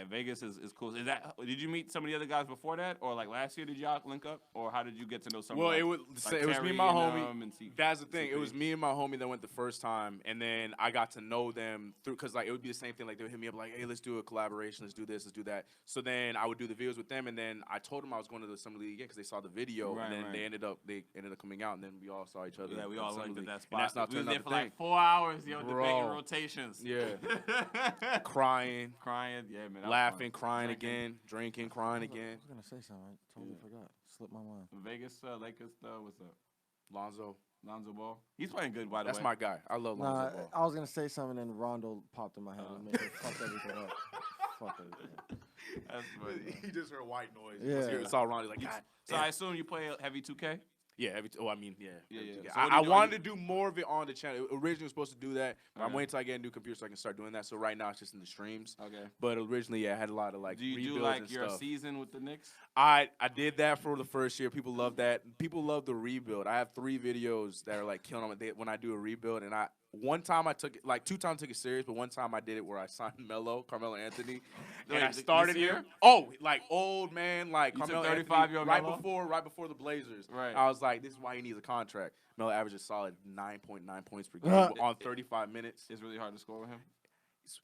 Vegas is cool. Is that? Did you meet some of the other guys before that, or like last year? Did y'all link up, or how did you get to know some? Well, like, it was like it was me and my homie. and That's the thing. It CP? was me and my homie that went the first time, and then I got to know them through because like it would be the same thing. Like they would hit me up like, "Hey, let's do a collaboration. Let's do this. Let's do that." So then I would do the videos with them, and then I told them I was going to the Summer League again because they saw the video, Right, and then right. they ended up coming out, and then we all saw each other. Yeah, we at all Summer linked at League. that And spot. that's not We was turned there out for the like thing. 4 hours, yo, Bro. debating rotations. Yeah, crying, Crying, yeah, man. that was laughing, fun. crying Drinking. again, drinking, crying I again. was gonna say something. I totally forgot. Slipped my mind. Vegas, Lakers, what's up? Lonzo, Lonzo Ball. He's playing good, by the that's way. my guy. I love Nah, Lonzo Ball. I was gonna say something, and Rondo popped in my head and made it fuck everything up. Fuck everything up. That's funny. He just heard white noise. Yeah. It's all wrong. He's like, God. So I assume you play heavy 2K? Yeah, I mean, yeah. Yeah, every yeah. 2K. So what do I you do? wanted to do more of it on the channel. Originally, was supposed to do that, but I'm Okay. waiting till I get a new computer so I can start doing that. So right now, it's just in the streams. Okay. But originally, yeah, I had a lot of like Do you rebuilds do like and your stuff. season with the Knicks? I did that for the first year. People love that. People love the rebuild. I have 3 videos that are like killing them when I do a rebuild. And one time I took it, like 2 times I took it serious, but one time I did it where I signed Carmelo Anthony, and Wait, I started this year? here. Oh, like old man, like You took Carmelo 35-year-old Anthony, Melo? right before the Blazers. Right. I was like, this is why he needs a contract. Melo averages solid 9.9 points per game on 35 minutes. It's really hard to score with him.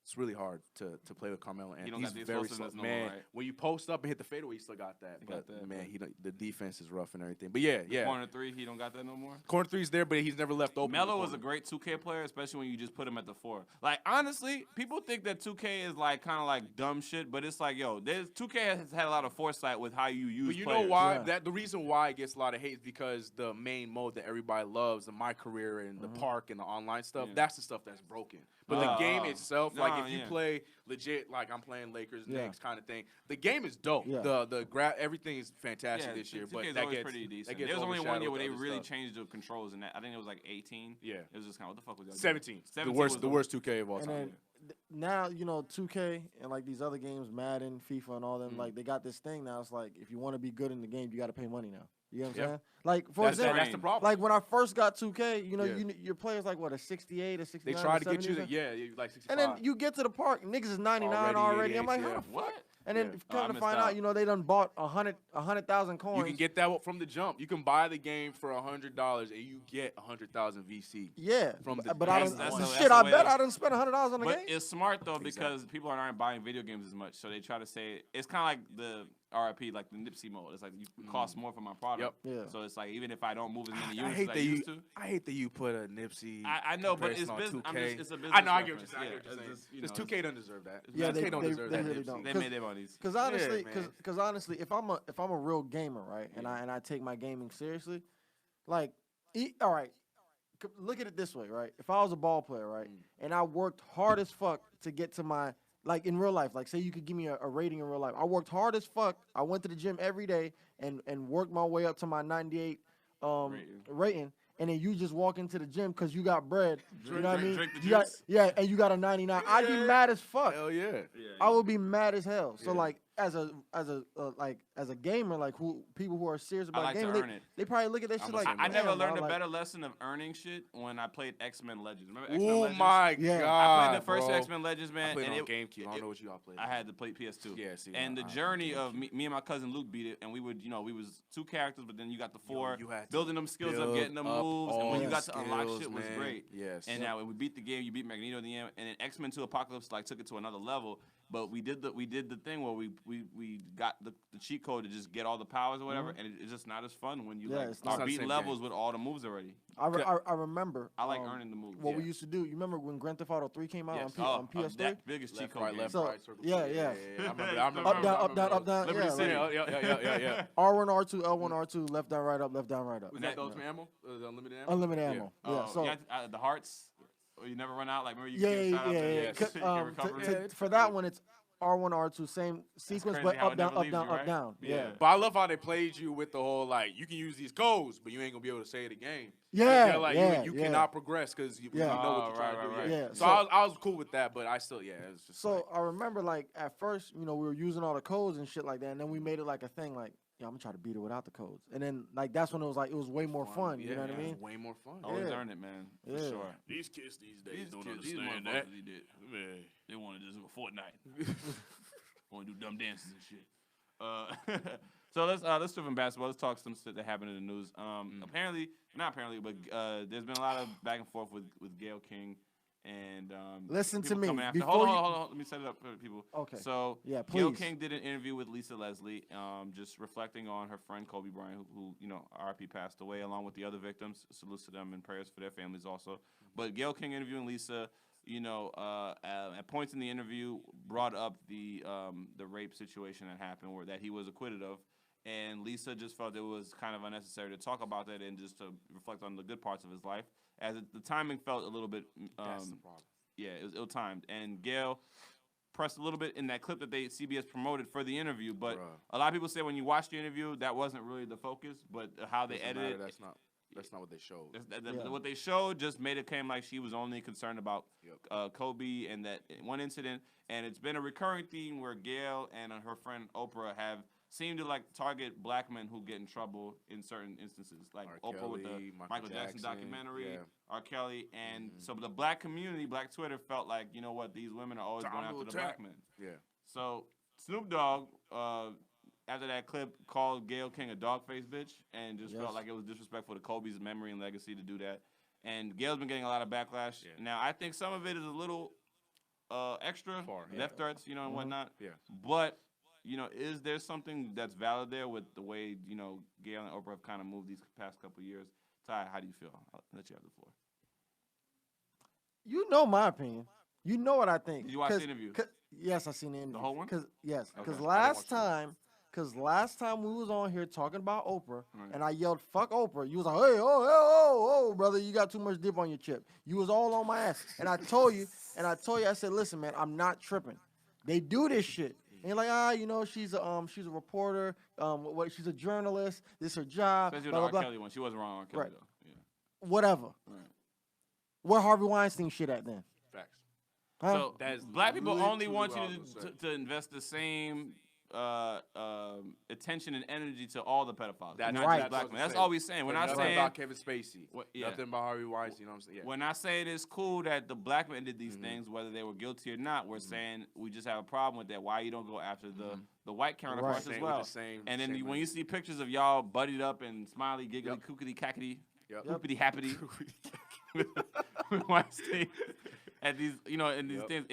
It's really hard to play with Carmelo Anthony. don't He's got the very explosiveness slow. no more, Man, right? when you post up and hit the fadeaway, you still got that. He But got that, man, the defense is rough and everything. But yeah. Corner 3, he don't got that no more. Corner 3's there, but he's never left open. Melo was a great 2K player, especially when you just put him at the 4. Like, honestly, people think that 2K is like kind of like dumb shit, but it's like, yo, 2K has had a lot of foresight with how you use But you players. know why? Yeah. The reason why it gets a lot of hate is because the main mode that everybody loves, the My Career and the Park and the online stuff, Yeah. that's the stuff that's broken. But the game itself, like if you yeah. play legit, like I'm playing Lakers, Yeah. Knicks kind of thing, the game is dope. Yeah. Everything is fantastic Yeah, this year, 2K but is that always gets pretty decent. that gets There was only one year overshadowed where they with other really stuff. changed the controls, and I think it was like 18. Yeah. It was just kind of, what the fuck was that? 17. 17 The was worst 2K of all And time. then now, 2K and like these other games, Madden, FIFA, and all them, like they got this thing now. It's like if you want to be good in the game, you got to pay money now. You know what I'm Yeah. saying? Like for That's example, the problem. like when I first got 2K, Yeah. your players like what a 68, a They 69. try a to get you 70, like 65. and then you get to the park, niggas is 99 Already already. I'm 88, like, how yeah. the fuck? What? And then Yeah. Oh, I come to missed find out. out, they done bought 100,000 coins. You can get that from the jump. You can buy the game for $100 and you get 100,000 VC. yeah, from the but I day don't. one. That's Shit, the I way bet to- I done spent $100 on the But game. it's smart though because Exactly. people aren't buying video games as much, so they try to say it's kind of like the RIP, like the Nipsey mode. It's like it costs more for my product. Yep. Yeah. So it's like even if I don't move as many I units hate as I that used to. I hate that you put a Nipsey. I know, but it's comparison on business. 2K. It's a business. I know. I get what reference. you're saying. Yeah, I get what you're it's saying. just, Because 2K don't deserve that. Yeah, 2K don't deserve they that. really Nipsey. don't. They made their monies. Because honestly, man. because honestly, if I'm a real gamer, right, and I take my gaming seriously, like, all right, look at it this way, right? If I was a ball player, right, and I worked hard as fuck to get to my, like in real life, like say you could give me a rating in real life, I worked hard as fuck. I went to the gym every day and worked my way up to my 98 rating. And then you just walk into the gym because you got bread. You know what I mean? drink the You got, juice. yeah, and you got a 99. I'd be mad as fuck. Hell yeah. I would be mad as hell. So Yeah. like as a gamer, like people who are serious about like to gaming, earn it. they probably look at that I'm shit the like same I way. never damn, learned bro, a like, better lesson of earning shit when I played X-Men Legends. Remember X-Men Oh Legends? my Yeah. god. I played the first bro. X-Men Legends, man. I played and on GameCube. I don't know what you all played. I had to play PS2. Yeah, see, and the I journey played of me and my cousin Luke beat it, and we would, we was 2 characters, but then you got the 4, you had to building them skills up, build getting them up moves, and all when you the got to unlock skills, shit was man. great. Yes. And now when we beat the game, you beat Magneto in the end, and then X-Men 2 Apocalypse like took it to another level. But we did the thing where we got the cheat code to just get all the powers or whatever, and it's just not as fun when you Yeah, like it's start not the beating same levels game. with all the moves already. I remember. I like earning the moves. What we Yeah. used to do. You remember when Grand Theft Auto 3 came out Yes. on PS3? That biggest cheat Left, code right, game. left, So, right, circle. yeah. I remember. Up, Up, down, up, down, up, down. Liberty Yeah, City. like Yeah. R1, R2, L1, R2, left, down, right, up, left, down, right up. Was that the ultimate ammo? The unlimited ammo? Unlimited ammo. Yeah. So. the hearts, or you never run out. Like remember you Yeah. get shot out there, yes. you can recover. For that one, it's R1, R2, same sequence, crazy but how up, it down, never up, leaves down, you, up, right? down. Yeah. But I love how they played you with the whole like you can use these codes, but you ain't gonna be able to say it again. Yeah, They're like yeah, you yeah. cannot progress because you Yeah. know what Oh, you're trying to do. right. Yeah. So I was cool with that, but I still it was just So like, I remember like at first, we were using all the codes and shit like that, and then we made it like a thing. Like yeah, I'm gonna try to beat her without the codes. And then like that's when it was like it was way more fun. You know what I mean? It's way more fun. Always Yeah. earn it, man. For Yeah. sure. These kids these days These don't kids, these understand that. motherfuckers, he did. Man. They want to just do a Fortnite. Want to do dumb dances and shit. So let's switch from basketball. Let's talk some shit that happened in the news. Apparently, not apparently, but there's been a lot of back and forth with Gayle King and Listen to people me, coming after- before hold on. Let me set it up for people. Okay. So Yeah, Gayle please. King did an interview with Lisa Leslie, just reflecting on her friend Kobe Bryant, who RP passed away, along with the other victims. Salutes to them and prayers for their families also. But Gayle King interviewing Lisa, at points in the interview, brought up the rape situation that happened, that he was acquitted of. And Lisa just felt it was kind of unnecessary to talk about that and just to reflect on the good parts of his life, as the timing felt a little bit. That's the problem. Yeah, it was ill-timed. And Gayle pressed a little bit in that clip that CBS promoted for the interview. But a lot of people say when you watch the interview, that wasn't really the focus, but how they edited it. That's not what they showed. What they showed just made it seem like she was only concerned about Kobe and that one incident. And it's been a recurring theme where Gayle and her friend Oprah have seemed to like target black men who get in trouble in certain instances, like R. Oprah with the Kelly, Michael Jackson documentary, yeah. R. Kelly, and so the black community, black Twitter felt like, you know what, these women are always Time going to after the attack. black men. Yeah. So Snoop Dogg, after that clip, called Gayle King a dog-faced bitch and just felt like it was disrespectful to Kobe's memory and legacy to do that. And Gayle's been getting a lot of backlash. Yeah. Now, I think some of it is a little extra, death threats, and whatnot. Yeah. But, is there something that's valid there with the way, Gayle and Oprah have kind of moved these past couple of years? Ty, how do you feel? I'll let you have the floor. You know my opinion. You know what I think. Did you watch the interview? Yes, I seen the interview. The whole one? Because Okay. last time we was on here talking about Oprah, and I yelled "fuck Oprah," you was like, "Hey, oh, brother, you got too much dip on your chip." You was all on my ass, and I told you, I said, "Listen, man, I'm not tripping. They do this shit." And you're like, she's a reporter. She's a journalist. This is her job. Especially Blah, with the blah, R. blah. Kelly one. She wasn't wrong on R. Kelly, Right. though. Yeah. Whatever. Right. Where Harvey Weinstein shit at then? Facts. Huh? So That is black people really only truly want what I you was gonna to invest the same attention and energy to all the pedophiles. That's not right. just black men. That's saying. all we're saying. We're not nothing saying about Kevin Spacey. yeah. Nothing about Harvey Weinstein. You know what I'm saying? Yeah. We're not saying it's cool that the black men did these things, whether they were guilty or not. We're saying we just have a problem with that. Why you don't go after the white counterparts Same as with well? the same- And then same when you see pictures of y'all buddied up and smiley, giggly, kookity, cackety, Yep. hoopity, happity, with Weinstein, and these, and these things,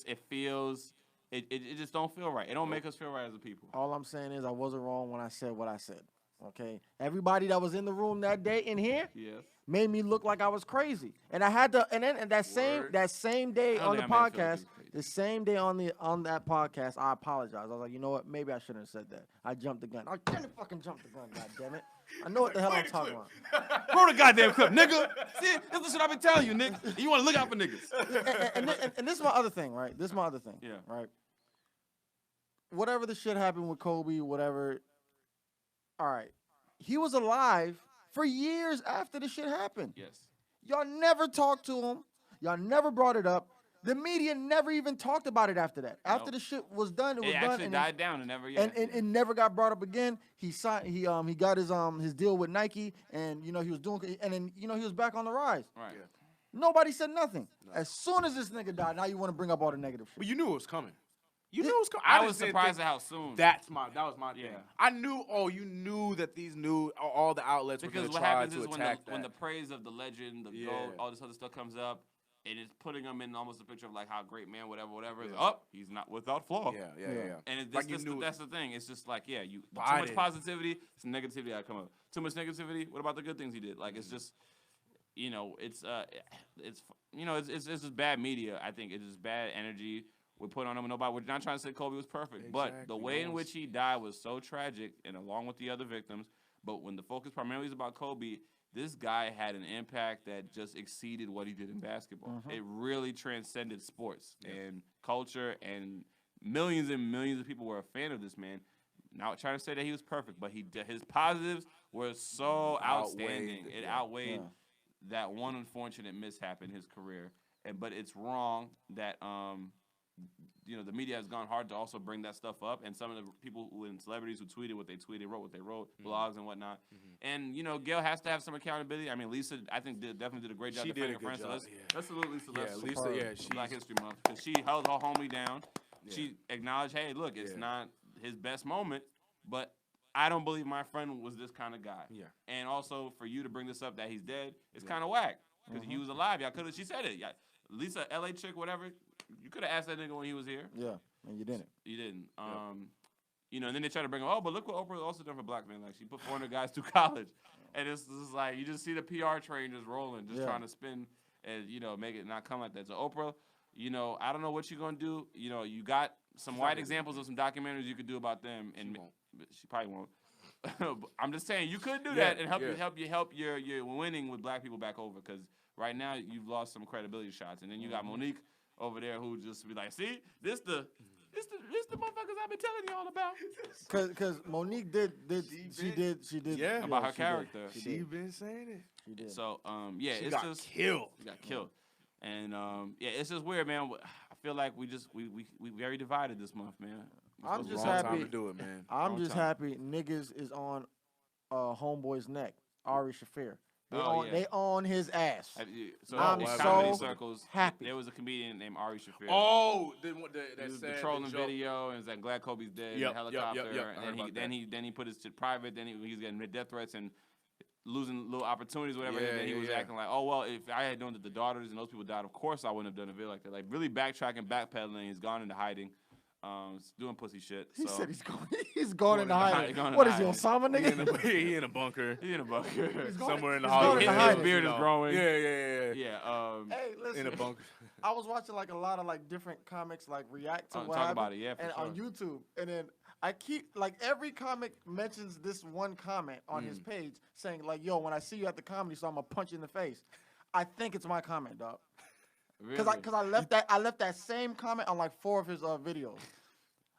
it feels. It just don't feel right. It don't make us feel right as a people. All I'm saying is I wasn't wrong when I said what I said. Okay, everybody that was in the room that day in here Yes. made me look like I was crazy, and I had to. And then that same day I don't on the think I made it feel like podcast, you crazy. the same day on that podcast, I apologized. I was like, you know what? Maybe I shouldn't have said that. I jumped the gun. I didn't fucking jump the gun. God damn it! I know what the hell I'm talking about. Roll the goddamn clip, nigga. See, this is the shit I've been telling you, nigga. You want to look out for niggas. And this is my other thing, right? This is my other thing. Yeah. Right. Whatever the shit happened with Kobe, whatever. All right. He was alive for years after the shit happened. Yes. Y'all never talked to him. Y'all never brought it up. The media never even talked about it after that. After the shit was done, it was It done. actually And died down and never. and it never got brought up again. He signed. He got his deal with Nike, and he was doing. And then he was back on the rise. Right. Yeah. Nobody said nothing. As soon as this nigga died, now you want to bring up all the negative shit. But you knew it was coming. You knew it was coming. I just was didn't surprised think- at how soon. That was my thing. Yeah. I knew. Oh, you knew that these all the outlets were Because going to what try happens to is attack when the that. praise of the legend, the Yeah. GOAT, all this other stuff comes up, and it's putting him in almost a picture of like how great man, whatever. It's, Yeah. he's not without flaw. Yeah. And it's Like you knew that's the thing. It's just like, too Buy much it. positivity, some negativity that come up. Too much negativity. What about the good things he did? Like it's just, it's just bad media. I think it's just bad energy we put on him. We're not trying to say Kobe was perfect, but the Exactly. way in No which he died was so tragic, and along with the other victims. But when the focus primarily is about Kobe, this guy had an impact that just exceeded what he did in basketball. It really transcended sports and culture, and millions of people were a fan of this man. Not trying to say that he was perfect, but his positives were so outstanding. It outweighed that one unfortunate mishap in his career. But it's wrong that the media has gone hard to also bring that stuff up, and some of the people and celebrities who tweeted what they tweeted, wrote what they wrote, blogs and whatnot. And Gayle has to have some accountability. I mean, Lisa, I think definitely did a great job She defending did a her good friends. job, So let's salute Lisa. Yeah, Lisa. Yeah, Black History Month, because she held her homie down. Yeah. She acknowledged, hey, look, it's Yeah. not his best moment, but I don't believe my friend was this kind of guy. Yeah. And also for you to bring this up that he's dead, it's kind of whack because he was alive. Y'all could have. She said it. Lisa, LA chick, whatever. You could have asked that nigga when he was here. Yeah, and you didn't. You didn't. And then they try to bring him. Oh, but look what Oprah also done for black men. Like she put 400 guys through college, and it's just like you just see the PR train just rolling, just trying to spin and make it not come like that. So Oprah, I don't know what you're gonna do. You got some white examples of some documentaries you could do about them, and she probably won't. But I'm just saying you could do that and help your winning with black people back over, because right now you've lost some credibility shots, and then you got Monique over there who just be like, see, this the motherfuckers I've been telling y'all about. Cause Monique she did Yeah. About her character. She been saying it. She did. So She it's got just killed. She got killed, and it's just weird, man. I feel like we very divided this month, man. I'm just Wrong time happy. to do it, man. I'm Wrong just time. happy niggas is on Homeboy's neck, Ari Shaffir. Oh, They on his ass. So I'm in so comedy circles, happy. there was a comedian named Ari Shaffir. Oh, He that was sad trolling joke. video and was like, "Glad Kobe's dead." In Yep, the yep, helicopter, yep. I heard and about then he put his shit private. Then he was getting death threats and losing little opportunities, whatever. Yeah, and then he yeah, was yeah. acting like, "Oh well, if I had known that the daughters and those people died, of course I wouldn't have done a video like that." Like really backtracking, backpedaling. He's gone into hiding, doing pussy shit. He so. said he's going into hiding. Going into What is he, hiding. Osama nigga? He in a bunker. He in a bunker. Somewhere in the he's going into Hollywood. hiding. His beard is growing. Yeah. Yeah. Hey, listen. In a bunker. I was watching like a lot of like different comics like react to what Talk happened, about it, yeah, for and sure. on YouTube, and then I keep like every comic mentions this one comment on his page saying like, "Yo, when I see you at the comedy, so I'm gonna punch you in the face." I think it's my comment, dog. Really? Cause I left that same comment on like 4 of his videos.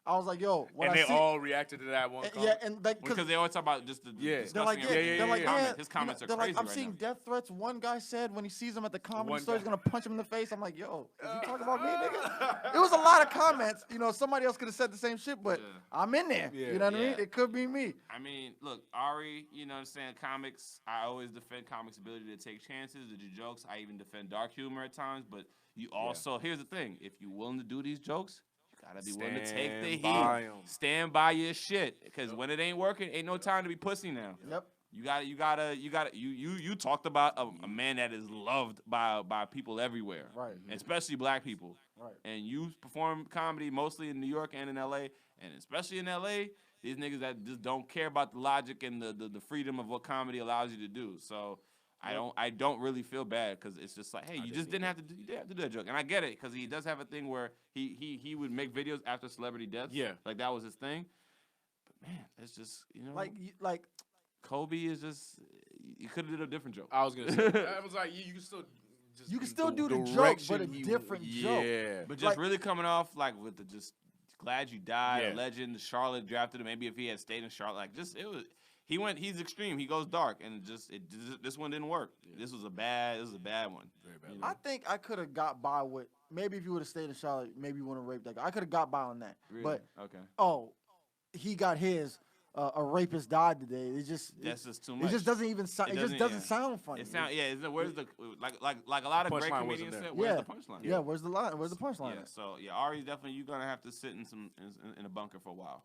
I was like, "Yo, when And I they see." all reacted to that one. Yeah, and like, Because they always talk about just the Yeah. they're like, discussing everything. they're like, yeah. His comments are they're crazy like, I'm right seeing now. death threats. One guy said when he sees him at the comedy One store, he's guy. gonna punch him in the face. I'm like, yo, is he talking about me, nigga? It was a lot of comments. Somebody else could have said the same shit, but Yeah. I'm in there. Yeah. You know what I mean? Yeah. It could be me. I mean, look, Ari, you know what I'm saying? Comics, I always defend comics' ability to take chances, to do jokes. I even defend dark humor at times, but you also, here's the thing, if you're willing to do these jokes, you gotta be willing to take the Stand by heat. 'em. Stand by your shit. Because when it ain't working, ain't no time to be pussy now. Yep. You talked about a man that is loved by people everywhere. Right. Especially black people. Right. And you perform comedy mostly in New York and in LA, and especially in LA, these niggas that just don't care about the logic and the freedom of what comedy allows you to do. So I don't really feel bad, because it's just like, hey, you didn't have to do that joke. And I get it, because he does have a thing where he would make videos after celebrity deaths. Yeah. Like that was his thing. But man, it's just, Like Kobe is just, you could have did a different joke. I was gonna say. I was like, you can still. Just You can still the do the joke, direction but a he- different joke. Yeah. But just like- really coming off like with the just glad you died, Yeah. a legend. Charlotte drafted him. Maybe if he had stayed in Charlotte, like just it was. He's extreme. He goes dark, and this one didn't work. This was a bad one. Very bad. You know? I think I could have got by with maybe if you would have stayed in Charlotte, maybe you wouldn't have raped that guy. I could have got by on that. Really? But Okay, he got his. A rapist died today. that's just too much. It just doesn't even sound. It It just doesn't- doesn't sound funny. It sound where's the like a lot of great Punchline wasn't comedians there. said. Where's Yeah. the punchline? Yeah, where's the line? Where's the punchline? Yeah. at? So Ari's definitely you're gonna have to sit in a bunker for a while.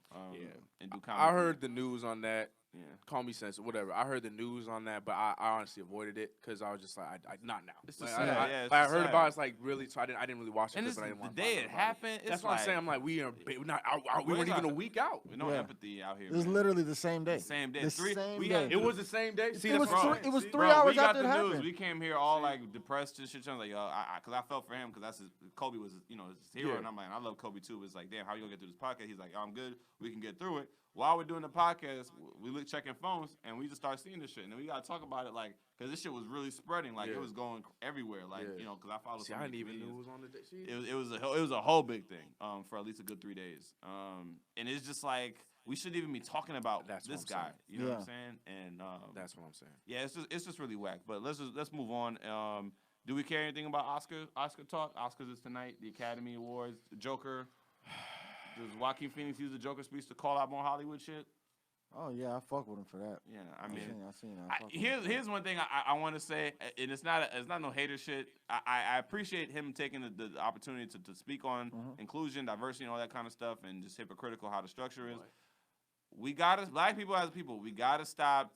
And do comedy. I heard the news on that. Yeah. Call me sensitive, whatever. I heard the news on that, but I honestly avoided it because I was just like, not now. It's Like, just sad. Yeah, it's I just heard sad. about it's like really. So I didn't really watch it And because this, I didn't the want. day it happened, it's That's what I'm saying. I'm like, we are not. We weren't even a week out. No Yeah. empathy out here. It was man. literally the same day. Same day. The Three. same We day. got It was the same day. See, It that's was wrong. three- it was See? 3 Bro, hours we got after the it news. happened. We came here all like depressed and shit. I was like, yo, because I felt for him because that's Kobe was his hero, Yeah. and I'm like, I love Kobe too. It's like, damn, how you gonna get through this podcast? He's like, I'm good. We can get through it. While we're doing the podcast, we look checking phones and we just start seeing this shit, and then we gotta talk about it like, because this shit was really spreading, like Yeah. it was going everywhere, like Yeah. because I follow. See, so I many didn't even know it comedians. was on the day. See? It was a whole big thing for at least a good 3 days. And it's just like we shouldn't even be talking about That's what this I'm guy. saying. You know what I'm Yeah. saying? And That's what I'm saying. yeah, it's just really whack. But let's move on. Do we care anything about Oscar talk? Oscars is tonight. The Academy Awards. The Joker. Does Joaquin Phoenix use the Joker speech to call out more Hollywood shit? Oh yeah, I fuck with him for that. Yeah, I mean, I seen that. here's one thing I want to say, and it's not no hater shit. I appreciate him taking the opportunity to speak on inclusion, diversity, and all that kind of stuff, and just hypocritical how the structure is. We gotta, black people as people, we gotta stop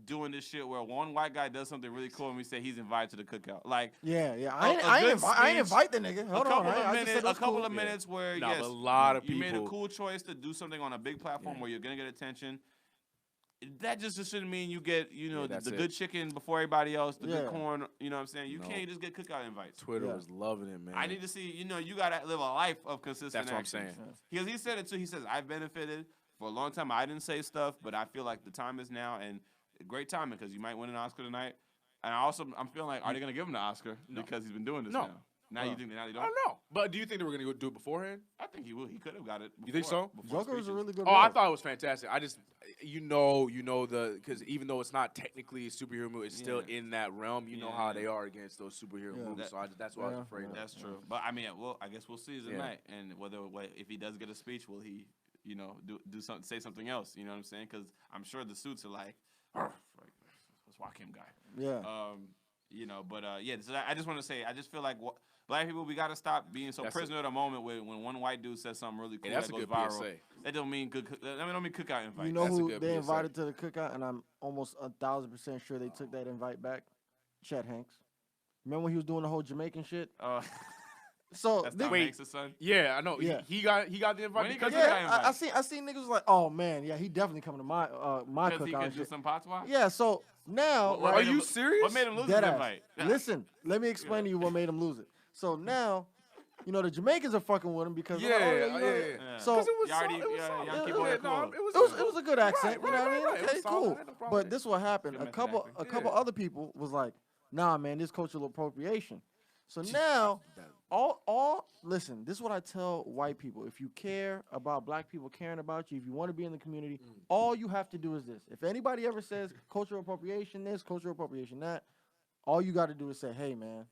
doing this shit where one white guy does something really cool and we say he's invited to the cookout. Like, yeah, I ain't invite the nigga. Hold on, a couple of minutes where yes, a lot of you people made a cool choice to do something on a big platform where you're gonna get attention. That just shouldn't mean you get, the good chicken before everybody else, the good corn. You know what I'm saying? You can't just get cookout invites. Twitter was loving it, man. I need to see. You gotta live a life of consistent. That's what action. I'm saying. Because he said it too. He says I've benefited for a long time. I didn't say stuff, but I feel like the time is now and. Great timing because you might win an Oscar tonight, and I'm feeling like, are they gonna give him the Oscar because he's been doing this now? Now you think now they don't? I don't know, but do you think they were gonna go do it beforehand? I think he will. He could have got it. You think so? Joker was a really good. Oh, I thought it was fantastic. I just, because even though it's not technically a superhero movie, it's still in that realm. You know how they are against those superhero movies, so that's what I was afraid of. That's true, but I mean, I guess we'll see tonight, and if he does get a speech, will he, do something, say something else? You know what I'm saying? Because I'm sure the suits are like. Let's walk him, guy. Yeah. So I just want to say, I just feel like black people, we got to stop being so prisoner of the moment when one white dude says something really cool that goes viral. PSA. That don't mean good. Don't mean cookout invite. You know who they invited to the cookout, and I'm almost 1,000% sure they took that invite back. Chet Hanks. Remember when he was doing the whole Jamaican shit? So that's Tom Hanks' son. Yeah, I know. Yeah. He got the invite. I seen niggas like, oh man, yeah, he definitely coming to my cookout. He can do some patois? Yeah, so now are you serious? What made him lose his invite? Listen, let me explain to you what made him lose it. So now, the Jamaicans are fucking with him because So it was a good accent. You know what I mean? Okay, cool. But this is what happened. A couple other people was like, nah, man, this cultural appropriation. So now, listen, this is what I tell white people. If you care about black people caring about you, if you want to be in the community, all you have to do is this. If anybody ever says cultural appropriation this, cultural appropriation that, all you got to do is say, hey, man,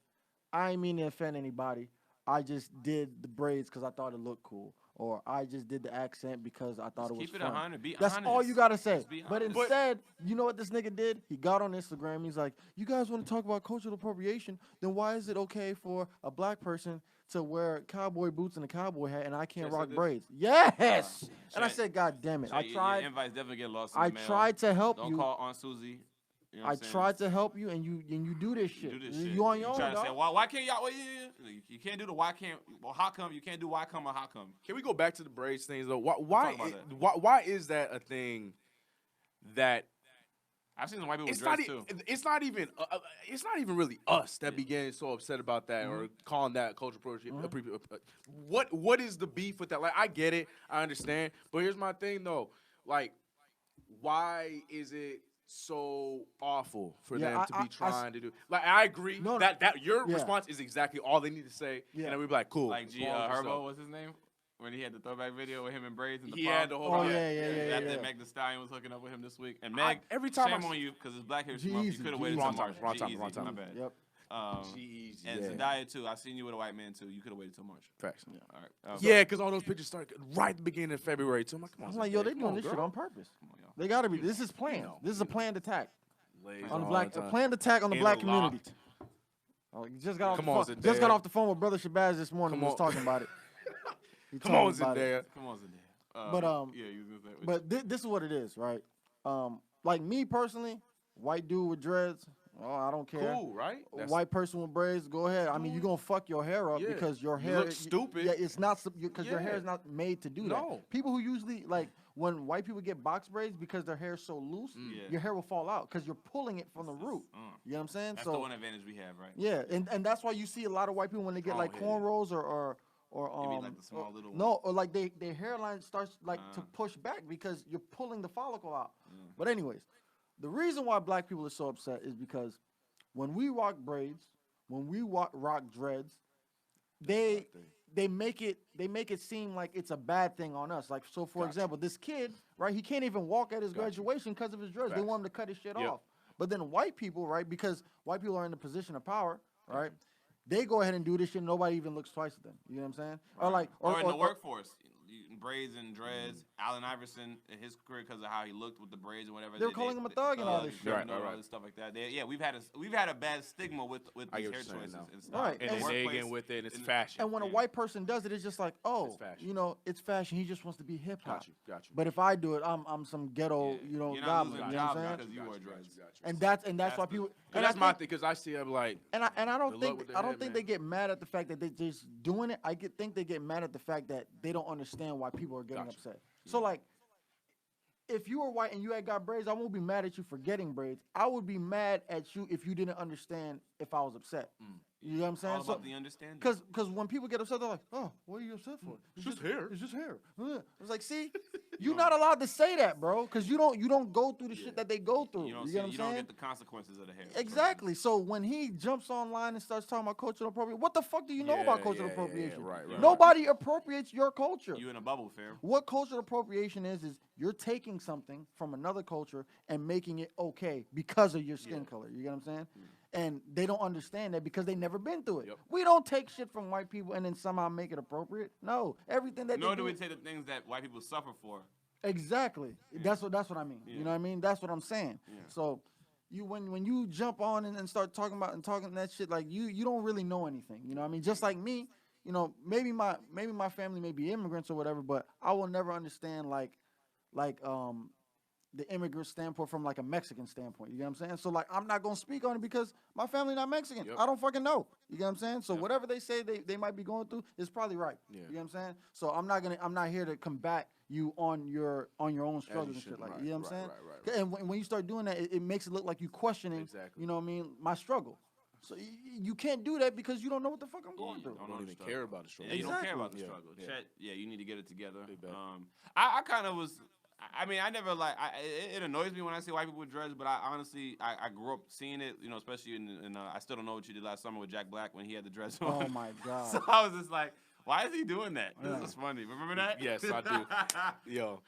I ain't mean to offend anybody. I just did the braids because I thought it looked cool. Or I just did the accent because I thought it was fun. Keep it 100. Be That's honest. all you got to say. But honest. instead, you know what this nigga did? He got on Instagram. He's like, you guys want to talk about cultural appropriation? Then why is it okay for a black person to wear cowboy boots and a cowboy hat and I can't rock braids? Yes! And I said, God damn it. I tried. Your invites definitely get lost in the mail. tried to help you. Don't call Aunt Susie. You know I tried to help you, and you do this shit. You on your own, try dog. to say, why can't y'all? You can't do the why can't. Well, how come you can't do why come or how come? Can we go back to the braids things though? Why is that a thing that I've seen some white people dress too? It's not even really us that be getting so upset about that or calling that cultural appropriation. What is the beef with that? Like, I get it, I understand, but here's my thing though. Like, why is it so awful for them to be trying to do? Like, I agree that your response is exactly all they need to say, and then we'd be like, cool. Like Herbo, what's his name? When he had the throwback video with him and braids and the had the whole that Meg Thee Stallion was hooking up with him this week. And Meg, every time shame on you because it's Black History Month. You could have waited till March. Wrong time. My bad. Yep. And Zendaya too. I seen you with a white man too. You could have waited till March. Facts. Yeah. All right. Yeah, because all those pictures started right at the beginning of February too. I'm like, come on. I'm like, yo, they doing this shit on purpose. Come on, y'all. They gotta be. This is planned. This is a planned attack on the black. a planned attack on the black community. Oh, you just got off the phone with Brother Shabazz this morning. Was talking about it. Come on, Zendaya. But But this is what it is, right? Like me personally, white dude with dreads. Oh, I don't care. Cool, right? White person with braids, go ahead. I mean, you're gonna fuck your hair up because your hair looks stupid. Yeah, it's not because your hair is not made to do that. People who usually like when white people get box braids because their hair is so loose, your hair will fall out because you're pulling it from the root. You know what I'm saying? That's the one advantage we have, right? Yeah, and that's why you see a lot of white people when they get like cornrows or like the small little or like their hairline starts like to push back because you're pulling the follicle out. But anyways, the reason why black people are so upset is because when we rock braids, when we rock dreads, they make it seem like it's a bad thing on us. Like, so for example, this kid, right? He can't even walk at his graduation because of his dreads. They want him to cut his shit off. But then white people, right? Because white people are in the position of power, right? They go ahead and do this shit. Nobody even looks twice at them. You know what I'm saying? Or like, or in the workforce, braids and dreads. Allen Iverson in his career because of how he looked with the braids and whatever. They were calling him a thug and all this shit. Right. All this stuff like that. We've had a bad stigma with these hair choices and stuff. Right. And In the then they workplace, again with it, and it's fashion. And when a white person does it, it's just like, oh, fashion. you know, it's fashion. He just wants to be hip hop. Got you. But if I do it, I'm some ghetto, you know, you're not goblin. losing You know what jobs I'm saying? because you wear dreads. And that's why people. And that's I my think, thing, because I see them like. and I don't Good luck think with the I don't head, think man. they get mad at the fact that they just doing it. Think they get mad at the fact that they don't understand why people are getting upset. So like, if you were white and you had got braids, I won't be mad at you for getting braids. I would be mad at you if you didn't understand if I was upset. You know what I'm saying? All about the understanding. Because when people get upset, they're like, "Oh, what are you upset for? It's just hair. It's just hair." It's like, see, you're not allowed to say that, bro, because you don't go through the shit that they go through. You don't, get what I'm you don't saying? get the consequences of the hair. Exactly. So when he jumps online and starts talking about cultural appropriation, what the fuck do you know about cultural appropriation? Right. Nobody appropriates your culture. You in a bubble, fam. What cultural appropriation is you're taking something from another culture and making it okay because of your skin color. You get what I'm saying? And they don't understand that because they never been through it. Yep. We don't take shit from white people and then somehow make it appropriate. No, everything that Nor they do do. we take the things that white people suffer for. Exactly. That's what I mean. You know what I mean? That's what I'm saying. So you when you jump on and start talking that shit, like you don't really know anything. You know what I mean? Just like me, you know, maybe my family may be immigrants or whatever, but I will never understand like the immigrant standpoint from like a Mexican standpoint. You get what I'm saying? So like I'm not gonna speak on it because my family not Mexican. I don't fucking know. You get what I'm saying? So whatever they say they might be going through is probably right. You get what I'm saying? So I'm not here to combat you on your own struggles and shit like that. You know what I'm saying? Right. And when you start doing that, it makes it look like you questioning, you know what I mean, my struggle. So you can't do that because you don't know what the fuck I'm going through. Don't even care about the struggle. You don't care about the struggle. Yeah. Chet, you need to get it together. I kind of was. I mean, I never like. It annoys me when I see white people with dreads, but I honestly, I grew up seeing it. You know, especially in I still don't know what you did last summer with Jack Black when he had the dreads on. Oh my god! So I was just like, why is he doing that? This is funny. Remember that? Yes, I do. Yo.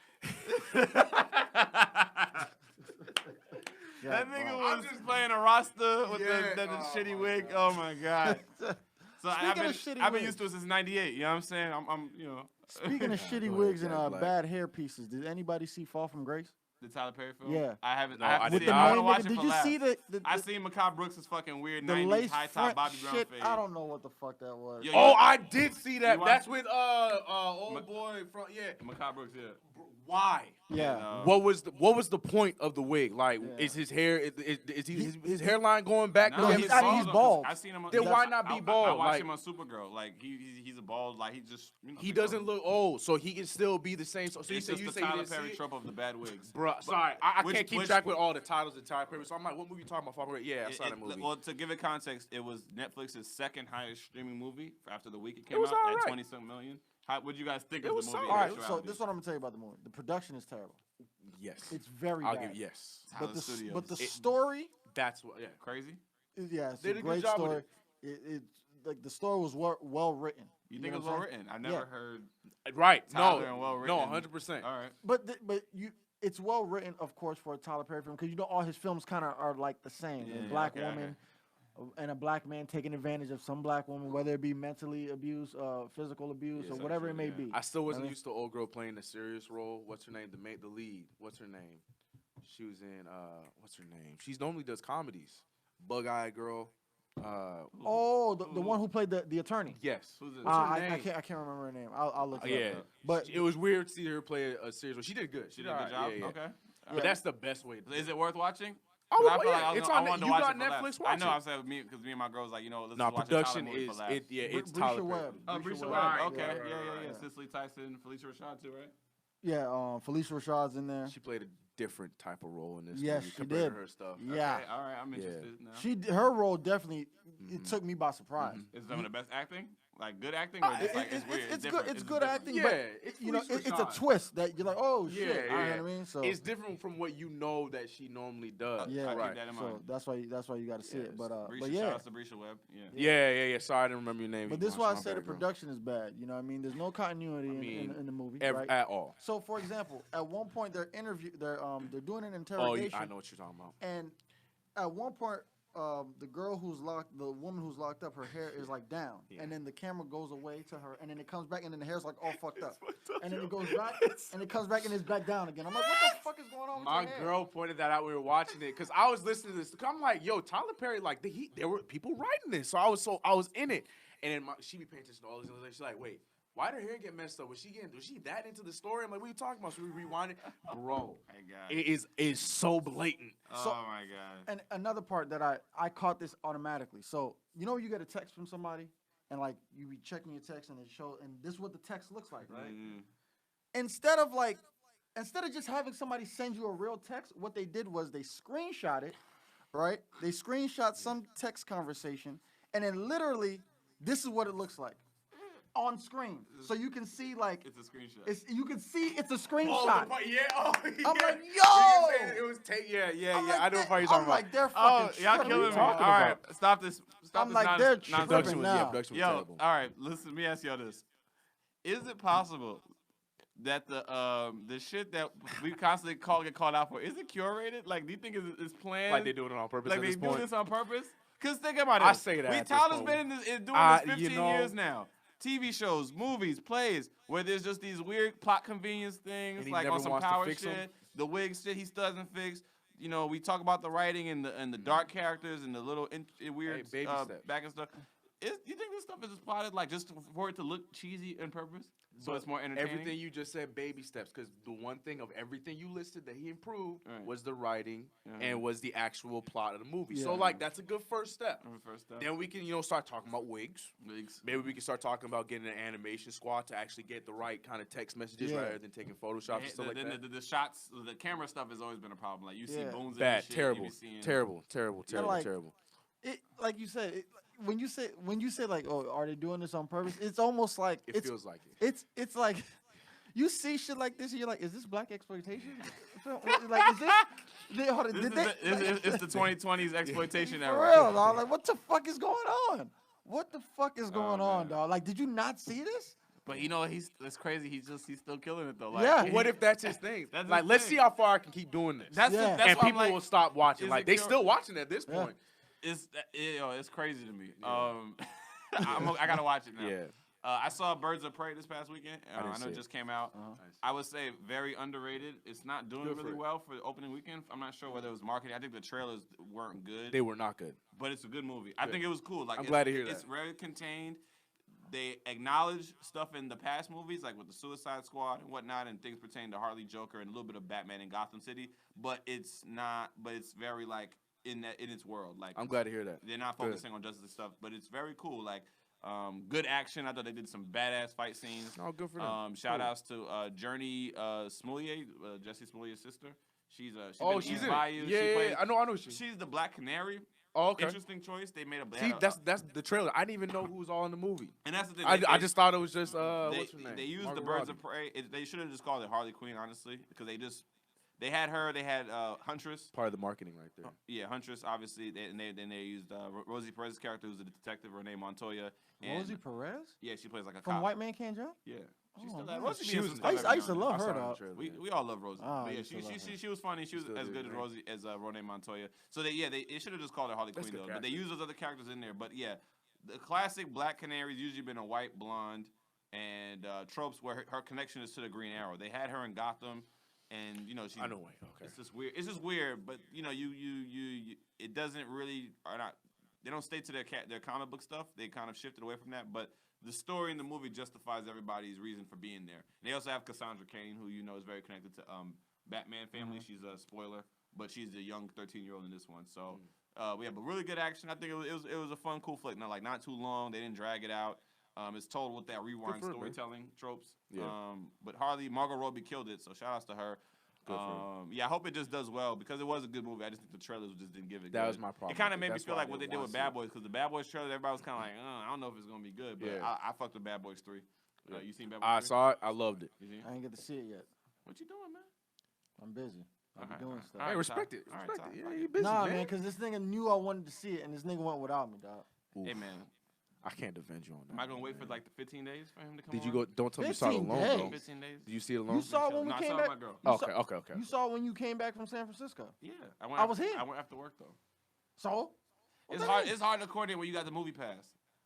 That nigga was just playing a roster with the shitty wig. Oh my god. So I've been used to it since '98. You know what I'm saying? I'm you know. Speaking of shitty wigs and bad hair pieces, did anybody see Fall from Grace? The Tyler Perry film? Yeah. I haven't. No, I I haven't didn't. seen it. I want to watch it Did for you laughs. see the I seen Macabre Brooks' fucking weird the 90s lace high top front Bobby Brown shit? fade. I don't know what the fuck that was. Yo, Oh, I did see that. You That's watched with old boy from Macabre Brooks, yeah. Why? Yeah. What was the point of the wig? Like, is his hair is his hairline going back? No, he's bald. I seen him. Then why not be bald? I watched Like, him on Supergirl. Like he's a bald. Like he just. You know, he doesn't look old, so he can still be the same. So you It's say just you the say you Tyler didn't see Perry it? trope of the bad wigs. Bro, sorry, I Which- can't keep which- track with all the titles of Tyler Perry. So I'm like, what movie you talking about? Fucking yeah, I saw that movie. Well, to give it context, it was Netflix's second highest streaming movie after the week it came It was out all at right. 20-something million. What you guys think It of was the movie? solid. All in right, so actuality? this is what I'm gonna tell you about the movie. The production is terrible. Yes, It's very I'll bad. give yes. Tyler But the Studios. story, That's what. Yeah, Crazy. yeah, it's They a did a good great job with story. It like the story was well written. You know think it was what I'm well saying? written? I never heard. right. Tyler and well No, written. 100%. All right. But it's well written, of course, for a Tyler Perry film because you know all his films kind of are like the same. Yeah, a black okay, woman and a black man taking advantage of some black woman, whether it be mentally abuse, physical abuse, or whatever it may be. I still wasn't I mean- used to old girl playing a serious role. What's her name? The lead. What's her name? She was in what's her name? She's normally does comedies. Bug Eye Girl. Oh, the one who played the attorney. Yes. Who's it? What's her I name? can't remember her name. I'll look it Yeah. up. But It was weird to see her play a serious role. She did good. She did a good job. Yeah, yeah. Okay. But that's the best way to do Is it worth watching? Oh, 'Cause I well, feel yeah, like I was it's gonna- I on. wanted to You watch got it for laughs. Netflix. I Watch know. it. I said because me and my girls like let's Nah, just watch production a Tyler movie is for laughs. it's Brisha Tyler Perry. Webb. Oh, Brisha Brisha Webb. Webb. Yeah, Okay. yeah, Yeah. yeah. Cicely Tyson, Felicia Rashad too, right? Yeah, Felicia Rashad's in there. She played a different type of role in this Yes, movie she compared did. to her stuff. Yeah. Okay, all right. I'm Yeah. interested now. Her role definitely it took me by surprise. Is some of the best acting? Like good acting, or just like it's weird? It's different? good. It's good different? acting, Yeah, but it's you know, Felicia it's a Rashad. twist that you're like, oh shit. Yeah, You know yeah. what I mean? So It's different from what you know that she normally does. yeah, I'll keep right. that in so mind. that's why you got to see it. But Brisha, yeah. shout out to Brisha Webb. Yeah. Yeah. Sorry, I didn't remember your name. But this is why I say the production is bad. You know what I mean? There's no continuity in the movie. Right? at all. So for example, at one point they're doing an Oh, interrogation. I know what you're talking about. And at one point, the woman who's locked up, her hair is like down, and then the camera goes away to her, and then it comes back, and then the hair's like all fucked up, and then it goes back, and it comes back, and it's back down again. I'm like, what the fuck is going on with My your hair? girl pointed that out. We were watching it because I was listening to this. I'm like, yo, Tyler Perry, like there were people writing this, so I was in it, and then she be paying attention to all this. And she's like, wait. Why did her hair get messed up? Was she that into the story? I'm like, what are you talking about? So we rewind it, bro. It is so blatant. Oh my god. And another part that I caught this automatically. So you get a text from somebody, and like you be checking your text, and this is what the text looks like, right? Mm-hmm. Instead of just having somebody send you a real text, what they did was they screenshot it, right? They screenshot some text conversation, and then literally, this is what it looks like on screen, so you can see like it's a screenshot. You can see it's a screenshot. Yeah. I'm like, yo. It was yeah. Like, I know what you're talking I'm like, about. they're fucking Y'all tripping. killing me. talking All right, about? stop this. I'm like, they're tripping Production was now. production was Yo, terrible. all right, listen. Let me ask y'all this: is it possible that the shit that we constantly get called out for, is it curated? Like, do you think it's planned? Like they doing it on purpose Like at they this do point. this on purpose? Cause think about it. I say that. Tyler's been doing this 15 years now. TV shows, movies, plays, where there's just these weird plot convenience things, And he like never on some wants to power fix shit. 'em. The wig shit he doesn't fix. You know, we talk about the writing and the dark characters and the little weird baby steps. back and stuff. You think this stuff is just plotted like just for it to look cheesy on purpose, so But it's more entertaining? Everything you just said, baby steps, because the one thing of everything you listed that he improved Right. was the writing Uh-huh. and was the actual plot of the movie. So Yeah. like that's a good first step. First up. Then we can start talking about wigs. Wigs. Maybe we can start talking about getting an animation squad to actually get the right kind of text messages Yeah. rather than taking Photoshop and stuff like Then that. the shots, the camera stuff has always been a problem. Like you see Yeah. bones in Bad, this shit, terrible, you be seeing, terrible. like- Terrible. It, like you said, when you say like, oh, are they doing this on purpose? It's almost like It it's feels like it. it's like you see shit like this and you're like, is this black exploitation? Like, is this? Hold on, This did is they, it's the 2020s exploitation for era. real, dog? Like, what the fuck is going on? What the fuck is going on, man. dog? Like, did you not see this? But it's crazy. He's still killing it though. Like, Yeah. But what if that's his thing? That's his Like, let's thing. see how far I can keep doing this. That's Yeah. that's and why I'm people like, will stop watching. is Like it they pure- still watching at this Yeah. point. it's crazy to me. I gotta watch it now. Yeah. I saw Birds of Prey this past weekend. I didn't I know see it it. just came out. Nice. I would say very underrated. It's not doing Good for really it. well for the opening weekend. I'm not sure whether it was marketing. I think the trailers weren't good. They were not good. But it's a good movie. I Good. think it was cool. Like I'm it's, glad to hear it's that. very contained. They acknowledge stuff in the past movies, like with the Suicide Squad and whatnot, and things pertaining to Harley, Joker, and a little bit of Batman in Gotham City. But it's not. But it's very like in its world. Like I'm glad to hear that. they're not Good. focusing on justice stuff, but it's very cool. Like good action. I thought they did some badass fight scenes. Oh, good for them. Shout Cool. outs to Journey Smollier, Jesse Smollier's sister. She's She's in Bayou. it. Yeah. I know. She's the Black Canary. Oh, okay. Interesting choice. They made a See, that's the trailer. I didn't even know who was all in the movie. and that's the thing. I just thought it was just they, what's her name? they used Margot the Birds of Robbie. Prey. They should have just called it Harley Quinn, honestly, because they had her. They had Huntress. Part of the marketing right there. Yeah, Huntress. Obviously, then they used Rosie Perez's character, who's a detective, Renee Montoya. And, Rosie Perez Yeah, she plays like a from cop. White Man Can't Jump. Yeah, she's Oh, still man. Rosie. She be in was- some stuff I used every to now and love I her, saw dog. the trailer. we all love Rosie. Oh, I But yeah, used to love her. she was funny. She was Still as do, good as right? Rosie as Renee Montoya. So they should have just called her Harley That's Quinn good though. But they casting. use those other characters in there. But yeah, the classic Black Canary's usually been a white blonde and tropes where her connection is to the Green Arrow. They had her in Gotham, and she's. I know. Wait. Okay. It's just weird. It's just weird, but you it doesn't really are not. They don't stay to their comic book stuff. They kind of shifted away from that, but the story in the movie justifies everybody's reason for being there. And they also have Cassandra Cain, who is very connected to Batman family. She's a spoiler, but she's a young 13-year-old in this one. So we have a really good action. I think it was a fun, cool flick. Not too long. They didn't drag it out. It's told with that rewind for it, man. storytelling tropes. Yeah. But Margot Robbie killed it. So shout outs to her. Good for Yeah, I hope it just does well because it was a good movie. I just think the trailers just didn't give it. That good. was my problem. It kind of made me That's feel why I like what they didn't did wanna with see Bad it. Boys because the Bad Boys trailer, everybody was kind of like, I don't know if it's gonna be good, but Yeah. I fucked with Bad Boys 3. Yeah. You seen Bad Boys I 3? saw it. I loved it. You seen it? I ain't get to see it yet. What you doing, man? I'm busy. I'm Alright, doing alright. stuff. All Hey, right, respect Ty. it. All right, Respect Ty. it. Fuck Yeah, it. you busy, Nah, man. man, because this nigga knew I wanted to see it, and this nigga went without me, dog. Oof. Hey, man, I can't defend you on that. am I gonna wait for man. like the 15 days for him to come? Did you on? go? Don't tell me you saw it 15 alone, days. though. 15 days. Did you see it alone? You saw it when we No, I came saw it back. with my girl. You Okay. You saw it when you came back from San Francisco. Yeah, I was here. I went after work though. So It's hard. It's hard to coordinate when you got the movie pass.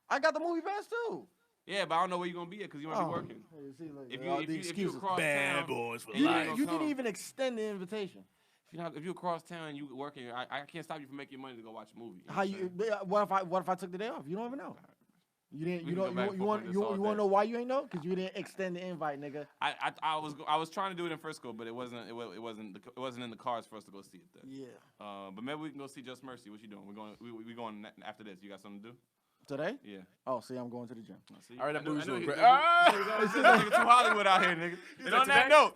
I got the movie pass too. Yeah, but I don't know where you're gonna be at because you might be working. Hey, see, look, If all you the if you excuses. across Bad town, boys for and you life. ain't gonna You come. didn't even extend the invitation. If you across town and you working, I can't stop you from making money to go watch a movie. How you? What if I took the day off? You don't even know. You didn't. We You can don't. go back and You forth want. on You this all want to day. know why you ain't know? Because you didn't extend the invite, nigga. I was trying to do it in Frisco, but it wasn't in the cards for us to go see it there. Yeah. But maybe we can go see Just Mercy. What you doing? We going after this. You got something to do? Today? Yeah. Oh, see, I'm going to the gym. See? All right, that movie's doing great. This nigga too Hollywood out here, nigga. And on that note,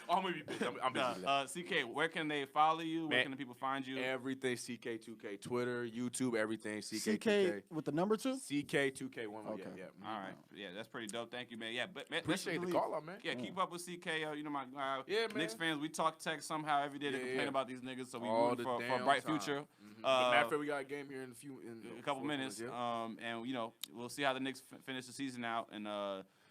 I'm gonna be busy. I'm busy today. CK, where can they follow you? Where Man, can the people find you? Everything CK2K, Twitter, YouTube, everything CK with the number 2? CK2K one. Okay. Yeah. All right. Yeah, that's pretty dope. Thank you, man. Yeah, but man, Appreciate the let's call out, man. Yeah, keep up with CK. You know, my Yeah, Knicks man. fans, we talk text somehow every day to Yeah, complain yeah. about these niggas, so we All rooting the for a damn bright time. future. But matter of fact, we got a game here in A couple 4 minutes, yeah. and you know we'll see how the Knicks finish the season out, and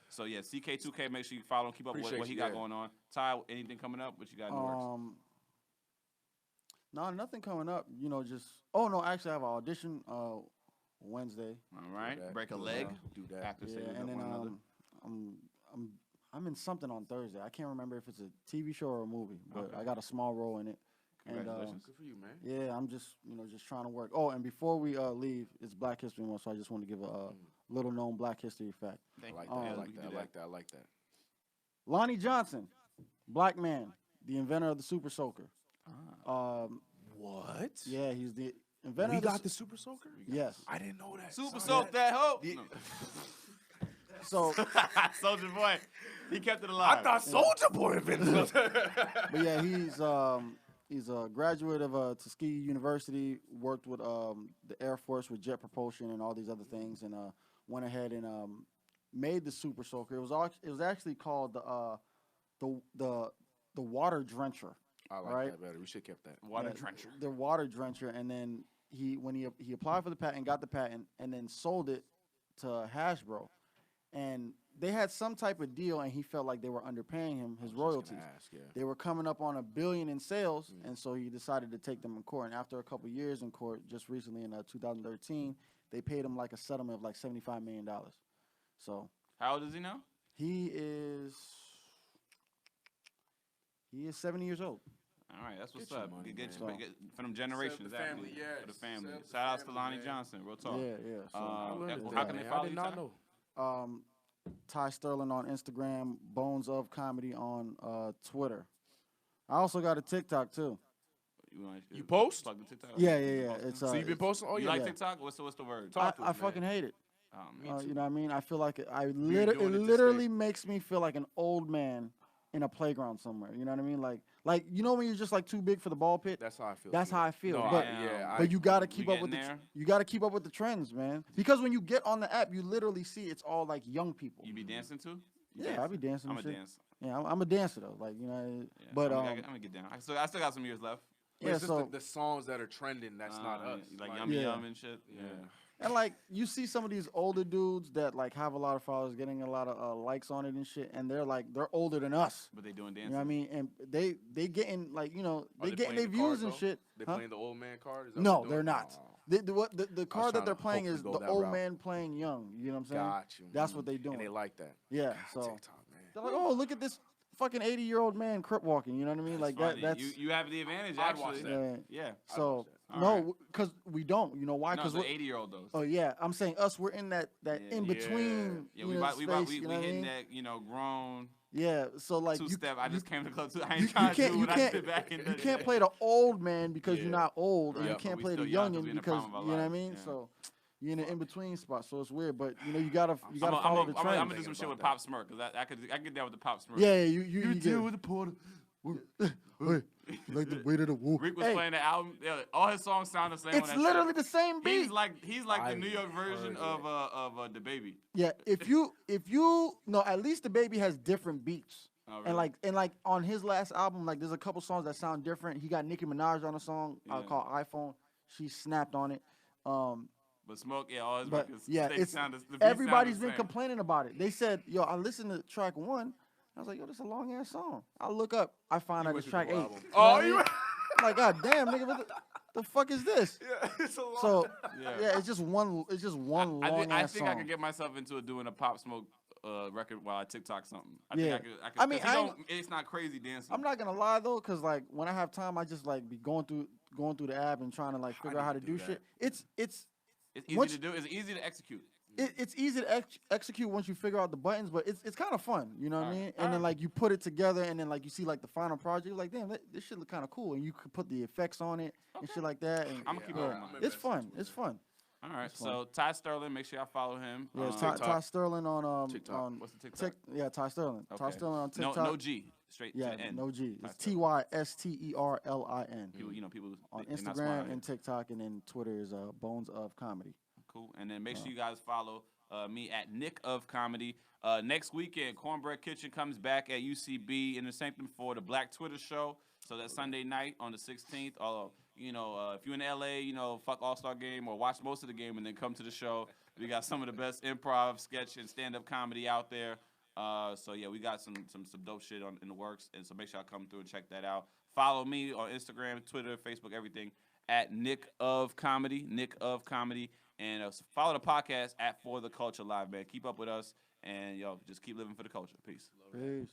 so yeah, CK2K, make sure you follow him, keep up with Appreciate what he you, got yeah. going on. Ty, anything coming up? What you got in the works? No, nothing coming up. You know, just no. Actually, I have an audition Wednesday. All right, that. break a Do leg. that. Do that. Actors Yeah, say and then one another. I'm in something on Thursday. I can't remember if it's a TV show or a movie, but Okay. I got a small role in it. And Congratulations. Good for you, man. yeah, I'm just just trying to work. Oh, and before we leave, it's Black History Month, so I just want to give a little known Black History fact. I Thank like you. that. Yeah, I we like can that. do I like that. I like that. Lonnie Johnson, black man, the inventor of the Super Soaker. What? Yeah, he's the inventor. We of the got the Super Soaker? Yes. I didn't know that. Super Son. soak that hoe. The- No. So, Soldier Boy, he kept it alive. I thought Soldier Boy invented something. but yeah, he's a graduate of Tuskegee University. Worked with the Air Force with jet propulsion and all these other things, and went ahead and made the Super Soaker. It was actually called the Water Drencher. I like Right. that better. We should have kept that. Water Yeah, trencher. The Water Drencher, and then when he applied for the patent, got the patent, and then sold it to Hasbro, and they had some type of deal, and he felt like they were underpaying him his royalties. They were coming up on $1 billion in sales, and so he decided to take them in court. And after a couple years in court, just recently in 2013, they paid him like a settlement of like $75 million. So How old is he now? he is 70 years old. All right, that's what's Get your up. money, Get man. for them generations. the family, actually, yes. For the family. Serve the Shout outs to family, Lonnie man. Johnson. Real talk. Yeah. So How can they follow you? I Ty? did not know. Ty Sterlin on Instagram, Bones of Comedy on Twitter. I also got a TikTok too. You post? Plug the TikTok? Yeah. You posting? It's So you've been posting? Oh, You yeah. like yeah. TikTok? What's the word? I to us, man. fucking hate it. Me too. You know what I mean? I feel like it doing it it to literally stay- makes me feel like an old man in a playground somewhere. You know what I mean? Like you know when you're just like too big for the ball pit. That's how I feel. That's too. how I feel. No, but I you gotta we keep up with getting there? you gotta keep up with the trends, man. Because when you get on the app, you literally see it's all like young people. You be dancing too? You Yeah, dance? I be dancing. I'm and a shit. dancer. Yeah, I'm a dancer though. Like you know, Yeah. but I'm gonna get down. I still got some years left. But yeah. it's just So the songs that are trending. That's not us. Like Yum Yeah. Yum and shit. Yeah. and like you see some of these older dudes that like have a lot of followers, getting a lot of likes on it and shit, and they're older than us. But they doing You dancing. know what I mean? And they getting like Are they they getting playing their the card, views and though? shit. They Huh? playing the old man card? Is that No, what they're doing? not. Oh, The card that trying they're to playing is hopefully the go that old route. man playing young. You know what I'm saying? got you. That's what they doing. And they like that. Yeah. God, So TikTok, man. they're like, oh, look at this fucking 80-year-old man crip walking. You know what I mean? Like Funny. that's you have the advantage I'd watch actually. that. yeah. Yeah. So All no, right. because we don't. You know why? No, Because the 80-year-old though. oh yeah, I'm saying us. We're in that Yeah. in between. Yeah, you we know, about, space, we you know what I hitting mean? that grown Yeah. So like two you, step. I you- just came to the club too. I you ain't trying to can't do you what I can't did back in the you can't day. play the old man because Yeah. you're not old, and Right. you But can't we play the still young 'cause youngin we in the because prime of our you know what I life. mean. Yeah. So you're in the in between spot. So it's weird, but you know you gotta I'm follow the trend. gonna do some shit with Pop Smirk because I could get down with the Pop Smirk. Yeah, you deal get. with the porter. Hey, like the weight of the wolf. Rick was Hey, playing the album. Yeah, all his songs sound the same. it's on that literally shit. the same beat. He's like the I New York version heard of the Baby. Yeah, if you no, at least the baby has different beats. Oh, And really? like on his last album, like there's a couple songs that sound different. He got Nicki Minaj on a song Yeah. called iPhone. She snapped on it. But Smoke, yeah, all his But records. yeah, they it's sound the beats everybody's sound the been same. complaining about it. They said, "Yo, I listened to track 1. I was like, yo, this is a long ass song." I look up, I find out it's track 8. album. You know Oh, what I you mean? I'm like, God damn, nigga. The fuck is this? Yeah, it's a long. So Yeah. yeah, it's just one. It's just one I long ass think song. I could get myself into doing a Pop Smoke record while I TikTok something. I Yeah. think I could. I mean, 'cause he I ain't- it's not crazy dancing. I'm not gonna lie though, cause like when I have time, I just like be going through the app and trying to like figure out how to do shit. It's It's easy once- to do. It's easy to execute. it's easy to execute once you figure out the buttons, but it's kind of fun, you know what I Alright. mean? And then like you put it together, and then like you see like the final project, you're like, damn, this shit look kind of cool, and you could put the effects on it and shit like that. And I'm gonna keep it yeah, in mind. it's fun. It's fun. All right. It's fun. So Ty Sterlin, make sure y'all follow him. Yeah, on Ty Sterlin on TikTok. on What's the TikTok? yeah, Ty Sterlin. Ty Okay. Sterlin on No, TikTok. no G. Straight Yeah, to N. no G. Ty It's Sterlin. TYSTERLIN. People On they not smart out Instagram here. and TikTok, and then Twitter is Bones of Comedy. Cool. And then make sure you guys follow me at Nick of Comedy. Next weekend, Cornbread Kitchen comes back at UCB in the Sanctum for the Black Twitter show. So that's Sunday night on the 16th. If you're in LA, fuck All-Star Game or watch most of the game and then come to the show. We got some of the best improv, sketch, and stand-up comedy out there. So yeah, we got some dope shit in the works, and so make sure y'all come through and check that out. Follow me on Instagram, Twitter, Facebook, everything at Nick of Comedy, and follow the podcast at For the Culture Live, man. Keep up with us, and just keep living for the culture. Peace. Peace.